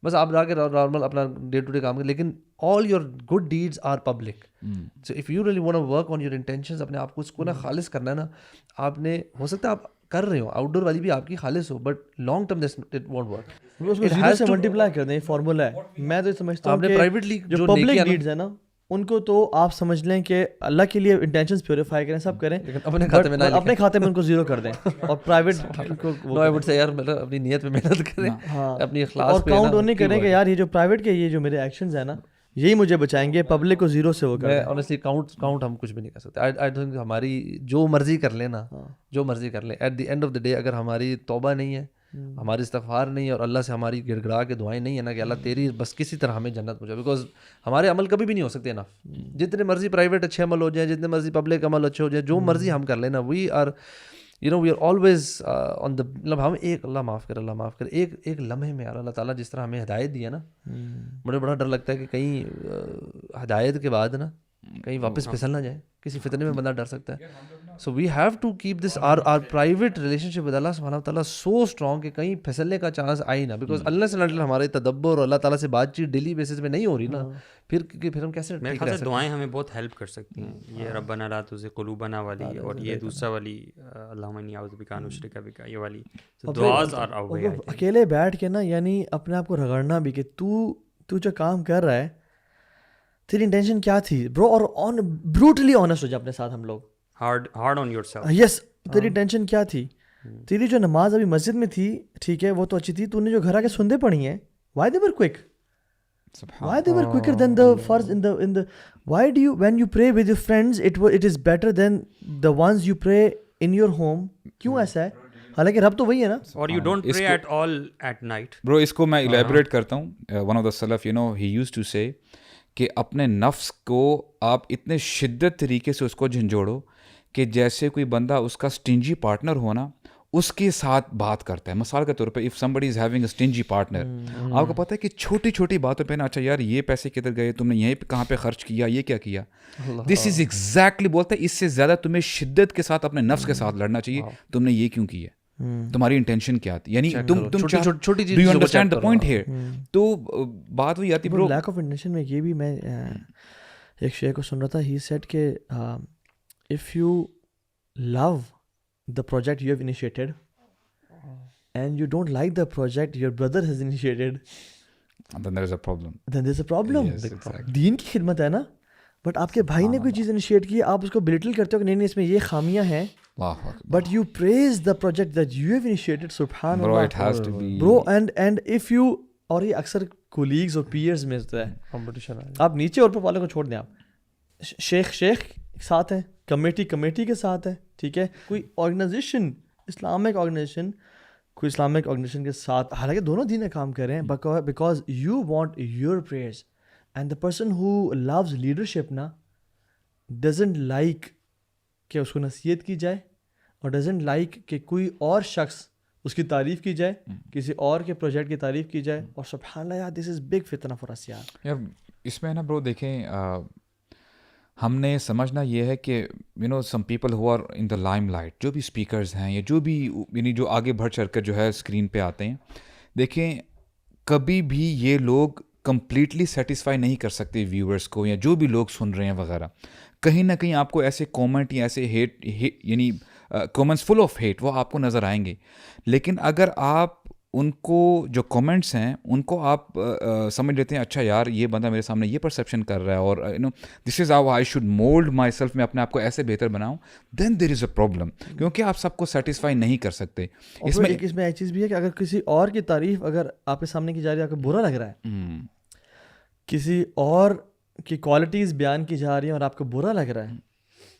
بس آپ جا کے نارمل اپنا ڈے ٹو ڈے کام کریں, لیکن all your good deeds are public. So if you really want to work on your intentions, اپنے آپ کو اس کو نا خالص کرنا ہے نا, آپ نے ہو سکتا ہے آپ کر رہے ہو, آؤٹ ڈور والی بھی آپ کی خالص ہو, but long term it won't work. اس کو زیرو سے ملٹیپلائی کر دیں, فارمولا ہے. میں تو سمجھتا ہوں کہ پرائیویٹلی جو پبلک ڈیڈز ہیں نا, ان کو تو آپ سمجھ لیں کہ اللہ کے لیے انٹینشنز پیوریفائی کریں, سب کریں, اپنے کھاتے میں اپنے کھاتے میں ان کو زیرو کر دیں, اور private know I would say یار مطلب اپنی نیت پہ محنت کریں, اپنی اخلاص اور کاؤنٹ نہیں کریں کہ یار یہ جو پرائیویٹ کے یہ جو میرے ایکشنز ہیں نا یہی مجھے بچائیں گے, پبلک کو زیرو سے وہ کریں. آنیسٹلی کاؤنٹ ہم کچھ بھی نہیں کر سکتے. آئی تھنک ہماری جو مرضی کر لیں نا, جو مرضی کر لیں, at the end of the day اگر ہماری توبہ نہیں ہے, ہماری استغفار نہیں ہے اور اللہ سے ہماری گڑ گڑا کے دعائیں نہیں ہے نا کہ اللہ تیری بس کسی طرح ہمیں جنت پہنچا, بیکاز ہمارے عمل کبھی بھی نہیں ہو سکتے نا, جتنے مرضی پرائیویٹ اچھے عمل ہو جائیں, جتنے مرضی پبلک عمل اچھے ہو جائیں, جو مرضی ہم کر لینا, we are we are always on the, مطلب ہم ایک اللہ معاف کر ایک لمحے میں یار اللہ تعالیٰ جس طرح ہمیں ہدایت دی ہے نا, مجھے بڑا ڈر لگتا ہے کہ کہیں ہدایت کے بعد نا کہیں واپس پھسل نہ جائے, کسی فتنے میں بندہ ڈر سکتا ہے. So we have to keep this our private relationship with اللہ سبحانہ و تعالیٰ سو اسٹرانگ کہ کہیں پھسلنے کا چانس آئی نا, بیکاز اللہ سے ہمارے تدبر اور اللہ تعالیٰ سے بات چیت ڈیلی بیسس پہ نہیں ہو رہی نا, پھر ہم کیسے میرے خیال سے دعائیں ہمیں بہت ہیلپ کر سکتی ہیں. یہ ربنا لا تزغ قلوبنا والی, اور یہ دوسرا والی اللہم انی اعوذ بک ان اشرک بک, یہ والی دعاز آر آور وے. اکیلے بیٹھ کے نا یعنی اپنے آپ کو رگڑنا بھی کہ تو جو کام کر رہا ہے تیری انٹینشن کیا تھی برو, اور بروٹلی آنیسٹ ہو جائے اپنے ساتھ ہم لوگ, ہارڈ آن یور سیلف. یس تیری انٹینشن کیا تھی, تیری جو نماز ابھی مسجد میں تھی ٹھیک ہے وہ تو اچھی تھی, تو نے جو گھر آ کے سندے پڑھی ہیں why they were quick, why they were quicker than the first in the why do you when you pray with your friends it is better than the ones you pray in your home, کیوں ایسا ہے, حالانکہ رب تو وہی ہے نا. اور you don't pray at all at night. برو اس کو میں الیبوریٹ کرتا ہوں. ون آف دا سلف he used to say کہ اپنے نفس کو آپ اتنے شدت طریقے سے اس کو جھنجھوڑو کہ جیسے کوئی بندہ اس کا اسٹنجی پارٹنر ہونا اس کے ساتھ بات کرتا ہے. مثال کے طور پہ if somebody is having a stingy partner, آپ کو پتہ ہے کہ چھوٹی چھوٹی باتوں پہ نا, اچھا یار یہ پیسے کدھر گئے, تم نے یہیں پہ کہاں پہ خرچ کیا, یہ کیا کیا, دس از ایگزیکٹلی بولتا ہے اس سے زیادہ تمہیں شدت کے ساتھ اپنے نفس کے ساتھ لڑنا چاہیے, تم نے یہ کیوں کیا, تمہاری انٹینشن کیا تھی, یعنی تم چھوٹی do you understand the point here. تو بات وہی آتی برو, لیک آف انٹینشن میں یہ بھی میں ایک شیخ کو سن رہا تھا, ہی سیڈ کہ if you love the project you have initiated and you don't like the project your brother has initiated, then there is a problem. Yes, exactly. دین کی خدمت ہے نا, بٹ آپ کے بھائی نے کوئی چیز انیشیٹ کی, آپ اس کو بلٹل کرتے ہو کہ نہیں اس میں یہ خامیاں ہیں, but you praise the project that you have initiated. سبحان Bro, Allah it has to be. bro, and if you, اور یہ اکثر کولیگز اور پیئرز میں ہوتا ہے کمپٹیشن, آپ نیچے اور اوپر والوں کو چھوڑ دیں, آپ شیخ ساتھ ہیں, کمیٹی کے ساتھ ہے, ٹھیک ہے, کوئی آرگنائزیشن اسلامک آرگنائزیشن کے ساتھ, حالانکہ دونوں دین میں کام کر رہے ہیں, because you want your prayers, and the person who loves leadership نا ڈزنٹ لائک کہ اس کو نصیحت کی جائے, اور ڈزنٹ لائک کہ کوئی اور شخص اس کی تعریف کی جائے, کسی اور کے پروجیکٹ کی تعریف کی جائے. اور سبحان اللہ یار, دس از بگ فتنہ فار اس یار. اس میں نا برو دیکھیں, ہم نے سمجھنا یہ ہے کہ some people who are in the limelight, جو بھی اسپیکرز ہیں یا جو بھی یعنی جو آگے بڑھ چڑھ کر جو ہے اسکرین پہ آتے ہیں, دیکھیں کبھی بھی یہ لوگ کمپلیٹلی سیٹسفائی نہیں کر سکتے ویورز کو, یا جو بھی لوگ سن رہے ہیں وغیرہ. کہیں نہ کہیں آپ کو ایسے کومنٹ یا ایسے ہیٹ یعنی کومنٹس فل آف ہیٹ وہ آپ کو نظر آئیں گے, لیکن اگر آپ ان کو جو کامنٹس ہیں ان کو آپ سمجھ لیتے ہیں اچھا یار یہ بندہ میرے سامنے یہ پرسیپشن کر رہا ہے, اور this is how I should mould myself, میں اپنے آپ کو ایسے بہتر بناؤں, دین دیر از اے پرابلم, کیونکہ آپ سب کو سیٹسفائی نہیں کر سکتے. اس میں ایک چیز بھی ہے کہ اگر کسی اور کی تعریف اگر آپ کے سامنے کی جا رہی ہے, آپ کو برا لگ رہا ہے, کسی اور کی کوالٹیز بیان کی جا رہی ہیں اور آپ کو برا لگ رہا ہے,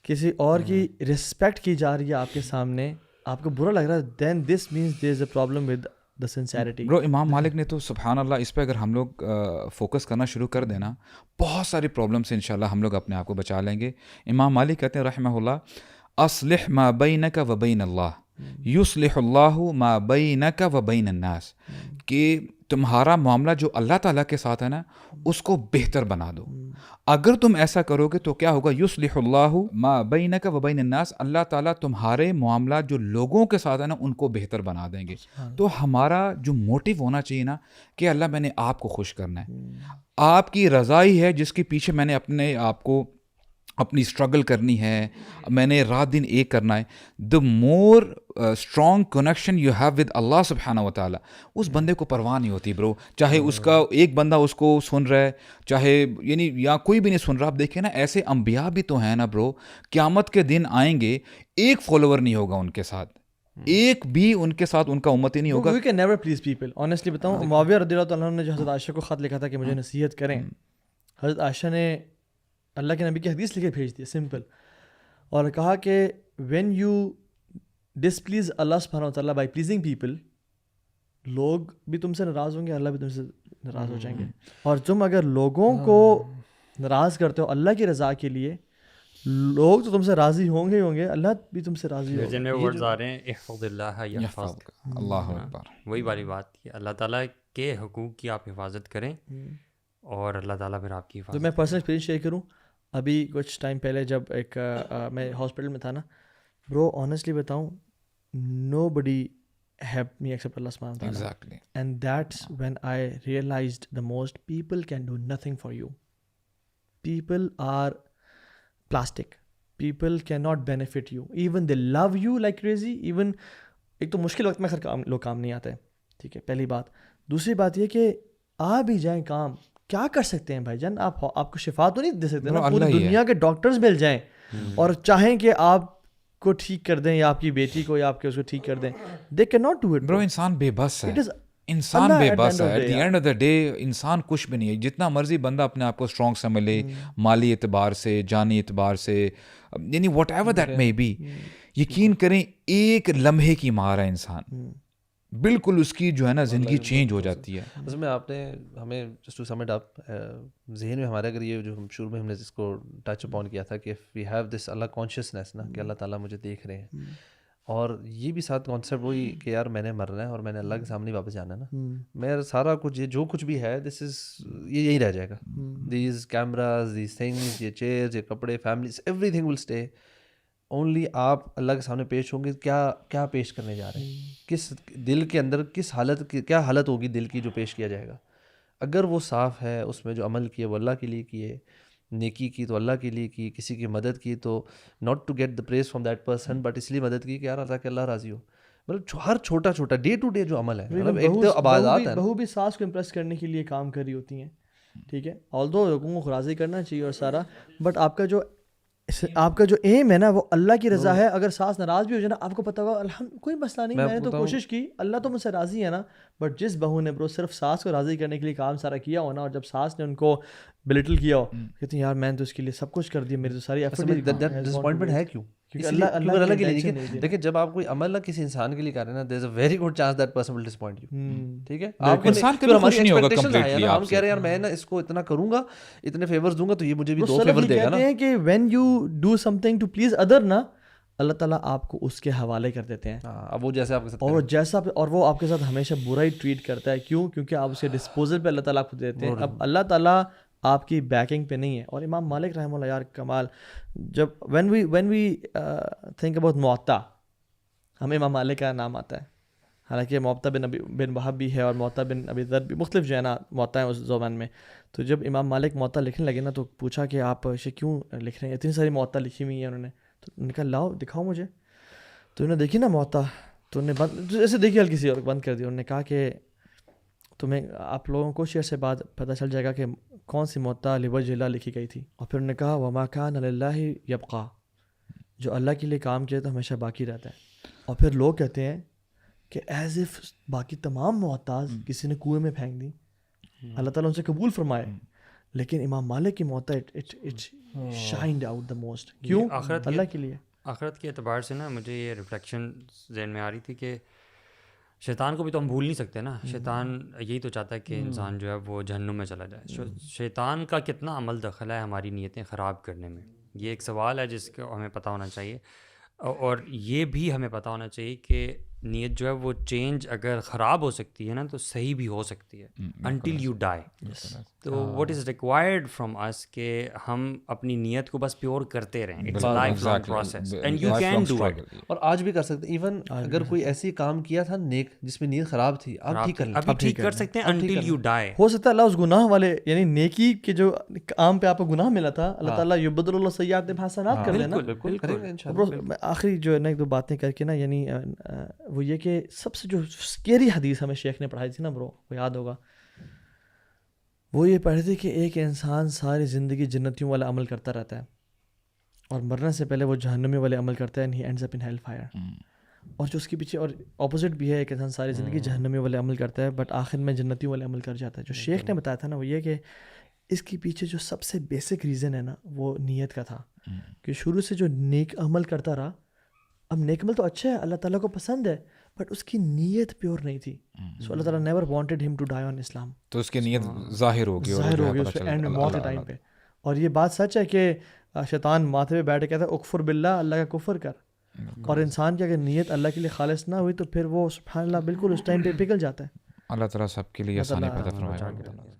کسی اور کی رسپیکٹ کی جا رہی ہے آپ کے سامنے, آپ کو برا لگ رہا ہے, then this means there is a problem with the sincerity. برو امام مالک نے تو سبحان اللہ اس پہ اگر ہم لوگ فوکس کرنا شروع کر دینا, بہت ساری پرابلم سے انشاءاللہ ہم لوگ اپنے آپ کو بچا لیں گے. امام مالک کہتے ہیں رحمہ اللہ, اصلح ما بینک و بین اللہ یصلح اللہ ما بینک و بین الناس, کہ تمہارا معاملہ جو اللہ تعالیٰ کے ساتھ ہے نا اس کو بہتر بنا دو. اگر تم ایسا کرو گے تو کیا ہوگا, یصلح اللہ ما بینک و بین الناس, اللہ تعالیٰ تمہارے معاملات جو لوگوں کے ساتھ ہے نا ان کو بہتر بنا دیں گے. تو ہمارا جو موٹیو ہونا چاہیے نا کہ اللہ میں نے آپ کو خوش کرنا ہے, آپ کی رضائی ہے جس کے پیچھے میں نے اپنے آپ کو اپنی اسٹرگل کرنی ہے, میں نے رات دن ایک کرنا ہے. The more strong connection you have with اللہ سبحانہ و تعالیٰ, اس بندے کو پرواہ نہیں ہوتی برو, چاہے اس کا ایک بندہ اس کو سن رہا ہے, چاہے یعنی یا کوئی بھی نہیں سن رہا. آپ دیکھیں نا ایسے انبیاء بھی تو ہیں نا برو, قیامت کے دن آئیں گے ایک فالوور نہیں ہوگا ان کے ساتھ, ایک بھی ان کے ساتھ ان کا امتی نہیں ہوگا. We can never please people. Honestly بتاؤں, معاویہ رضی اللہ تعالیٰ عنہ نے جو حضرت عائشہ کو خط لکھا تھا کہ مجھے نصیحت کریں, حضرت عائشہ نے اللہ کے نبی کی حدیث لکھ کے بھیج دی سمپل, اور کہا کہ وین یو ڈسپلیز اللہ سبحانہ و تعالیٰ بائی پلیزنگ پیپل, لوگ بھی تم سے ناراض ہوں گے, اللہ بھی تم سے ناراض ہو جائیں گے. اور تم اگر لوگوں کو ناراض کرتے ہو اللہ کی رضا کے لیے, لوگ تو تم سے راضی ہوں گے, اللہ بھی تم سے راضی ہوگا. جن میں ورڈز آ رہے ہیں احفظ اللہ یحفظک, اللہ اکبر. وہی والی بات کہ اللہ تعالیٰ کے حقوق کی آپ حفاظت کریں اور اللہ تعالیٰ پھر آپ کی تو حفاظت. میں پرسنل ایکسپیرینس شیئر کروں, ابھی کچھ ٹائم پہلے جب ایک میں ہاسپٹل میں تھا نا برو, آنیسٹلی بتاؤں, نو بڈی helped me except Allah subhanahu wa ta'ala. Exactly. And that's when I realized the most, people can do nothing for you. People are plastic. People cannot benefit you. Even they love you like crazy. Even ایک تو مشکل وقت میں خیر لوگ کام نہیں آتے, ٹھیک ہے, پہلی بات. دوسری بات یہ کہ آ بھی جائیں کام, کیا کر سکتے ہیں بھائی جان, آپ کو شفا تو نہیں دے سکتے نا, پوری دنیا کے ڈاکٹرز مل جائیں اور چاہیں کہ آپ کو ٹھیک کر دیں یا آپ کی بیٹی کو یا آپ کے اس کو ٹھیک کر دیں, they cannot do it. برو انسان بے بس ہے, It is انسان اللہ بے at the بس end of ہے. the at the end of the day انسان کچھ بھی نہیں ہے. جتنا مرضی بندہ اپنے آپ کو اسٹرانگ سمجھے مالی اعتبار سے, جانی اعتبار سے, یعنی whatever that may be, یقین کریں ایک لمحے کی مار ہے انسان, بالکل اس کی جو ہے نا زندگی چینج ہو جاتی ہے. اس میں آپ نے ہمیں just to sum it up, ذہن میں ہمارے اگر یہ جو ہم شروع میں ہم نے جس کو ٹچ اپون کیا تھا کہ we have this Allah consciousness نا, کہ اللہ تعالیٰ مجھے دیکھ رہے ہیں, اور یہ بھی ساتھ کانسیپٹ وہی کہ یار میں نے مرنا ہے اور میں نے اللہ کے سامنے واپس جانا ہے نا, میرا سارا کچھ یہ جو کچھ بھی ہے دس از یہ یہی رہ جائے گا, دیز کیمراز, دیز تھنگز, یہ چیئرز, یہ کپڑے, families, every thing will stay. Only آپ اللہ کے سامنے پیش ہوں گے, کیا پیش کرنے جا رہے ہیں, کس دل کے اندر کس حالت کی, کیا حالت ہوگی دل کی جو پیش کیا جائے گا. اگر وہ صاف ہے, اس میں جو عمل کیے وہ اللہ کے لیے کیے, نیکی کی تو اللہ کے لیے کی, کسی کی مدد کی تو not to get the praise from that person but اس لیے مدد کی کہ یار تاکہ اللہ راضی ہو. مطلب ہر چھوٹا چھوٹا ڈے ٹو ڈے جو عمل ہے, مطلب ایک تو عبادات ہے, بہو بھی ساس کو امپریس کرنے کے لیے کام کر رہی ہوتی ہیں, ٹھیک ہے, آلدو لوگوں کو راضی کرنا چاہیے اور سارا, بٹ آپ کا جو ایم ہے نا وہ اللہ کی رضا ہے. اگر ساس ناراض بھی ہو جائے نا, آپ کو پتا ہوگا کوئی مسئلہ نہیں, میں نے تو کوشش کی, اللہ تو مجھ سے راضی ہے نا. بٹ جس بہو نے برو صرف ساس کو راضی کرنے کے لیے کام سارا کیا ہو نا, اور جب ساس نے ان کو بلٹل کیا ہو, کہتے ہیں یار میں نے تو اس کے لیے سب کچھ کر دیا, میری تو ساری ڈسپوائنٹمنٹ ہے کیوں, اللہ کے لیے. دیکھیں جب آپ کوئی عمل نہ کسی انسان کے لیے کر رہے ہیں نا, there is a very good chance that person will disappoint you, ٹھیک ہے. آپ انسان کبھی خوش نہیں ہوگا کمپلیٹلی. ہم کہہ رہے ہیں یار میں نا اس کو اتنا کروں گا, اتنے فیورز دوں گا تو یہ مجھے بھی 2 فیور دے گا نا. کہتے ہیں کہ when you do something to please other نا, اللہ تعالیٰ آپ کو اس کے حوالے کر دیتے ہیں. اب وہ جیسے آپ کے ساتھ اور وہ آپ کے ساتھ ہمیشہ برا ہی ٹریٹ کرتا ہے. کیوں؟ کیونکہ آپ اسے ڈسپوزل پہ اللہ تعالیٰ آپ کو دیتے ہیں. اب اللہ تعالیٰ آپ کی بیکنگ پہ نہیں ہے. اور امام مالک رحمہ اللہ, یار کمال, جب وین وی تھنک اباؤٹ موطا, ہمیں امام مالک کا نام آتا ہے, حالانکہ موطا بن وہب بھی ہے اور موطا بن ابی ذر بھی, مختلف جو ہے نا موطا ہیں اس زبان میں. تو جب امام مالک موطا لکھنے لگے نا, تو پوچھا کہ آپ اسے کیوں لکھ رہے ہیں, اتنی ساری موطا لکھی ہوئی ہیں انہوں نے. تو انہوں نے کہا لاؤ دکھاؤ مجھے. تو انہوں نے دیکھی نا موطا, تو انہوں نے بند ایسے دیکھی ہلکی سی اور بند کر دی. انہوں نے کہا کہ تمہیں آپ لوگوں کو شیئر سے بعد پتہ چل جائے گا کہ کون سی موطا لوجہ اللہ لکھی گئی تھی. اور پھر انہوں نے کہا وما کان للہ یبقا, جو اللہ کے لیے کام کیا تو ہمیشہ باقی رہتا ہے. اور پھر لوگ کہتے ہیں کہ ایز اف باقی تمام موطاز کسی نے کنویں میں پھینک دیں, اللہ تعالیٰ ان سے قبول فرمائے, لیکن امام مالک کی موطا it shined out the most. کیوں؟ اللہ کے لیے. آخرت کے اعتبار سے نا مجھے یہ ریفلیکشن ذہن میں آ رہی تھی کہ شیطان کو بھی تو ہم بھول نہیں سکتے نا. شیطان یہی تو چاہتا ہے کہ انسان جو ہے وہ جہنم میں چلا جائے. شیطان کا کتنا عمل دخل ہے ہماری نیتیں خراب کرنے میں, یہ ایک سوال ہے جس کو ہمیں پتہ ہونا چاہیے. اور یہ بھی ہمیں پتہ ہونا چاہیے کہ نیت جو ہے وہ چینج اگر خراب ہو سکتی ہے نا تو صحیح بھی ہو سکتی ہے انٹل یو ڈائی. تو واٹ از ریکوائرڈ فرام اس کہ ہم اپنی نیت کو بس پیور کرتے رہیں. It's a lifelong process and you can do it. اور آج بھی کر سکتے ہیں. ایون اگر کوئی ایسی کام کیا تھا نیک جس میں نیت خراب تھی, آپ ٹھیک کر لیں, ابھی ٹھیک کر سکتے ہیں انٹل یو ڈائی. ہو سکتا ہے اللہ اس گناہ والے یعنی نیکی کے جو عام پہ آپ کو گناہ ملا تھا, اللہ تعالیٰ یبدل اللہ سیئات حسنات کر دینا. آخری جو ہے نا ایک دو باتیں کر کے نا, یعنی وہ یہ کہ سب سے جو اسکیری حدیث ہمیں شیخ نے پڑھائی تھی نا برو, وہ یاد ہوگا, وہ یہ پڑھی تھی کہ ایک انسان ساری زندگی جنتیوں والا عمل کرتا رہتا ہے اور مرنے سے پہلے وہ جہنمی والے عمل کرتا ہے, and he ends up in hellfire. اور جو اس کے پیچھے اور اپوزٹ بھی ہے, ایک انسان ساری زندگی جہنمی والے عمل کرتا ہے بٹ آخر میں جنتیوں والے عمل کر جاتا ہے. جو شیخ نے بتایا تھا نا وہ یہ کہ اس کے پیچھے جو سب سے بیسک ریزن ہے نا وہ نیت کا تھا, کہ شروع سے جو نیک عمل کرتا رہا, اب نیک عمل تو اچھا ہے, اللہ تعالیٰ کو پسند ہے, بٹ اس کی نیت پیور نہیں تھی. سو اللہ تعالیٰ نیور وانٹیڈ ہم ٹو ڈائی آن اسلام. تو اس کی نیت ظاہر ہوگی اس پہ اینڈ میں موت کے ٹائم پہ. اور یہ بات سچ ہے کہ شیطان ماتھے پہ بیٹھ کے کہتا ہے اکفر باللہ، اللہ کا کفر کر. اور انسان کی اگر نیت اللہ کے لیے خالص نہ ہوئی تو پھر وہ سبحان اللہ بالکل اس ٹائم پہ پگھل جاتا ہے. اللہ تعالیٰ سب کے لیے آسانی پیدا فرمائے.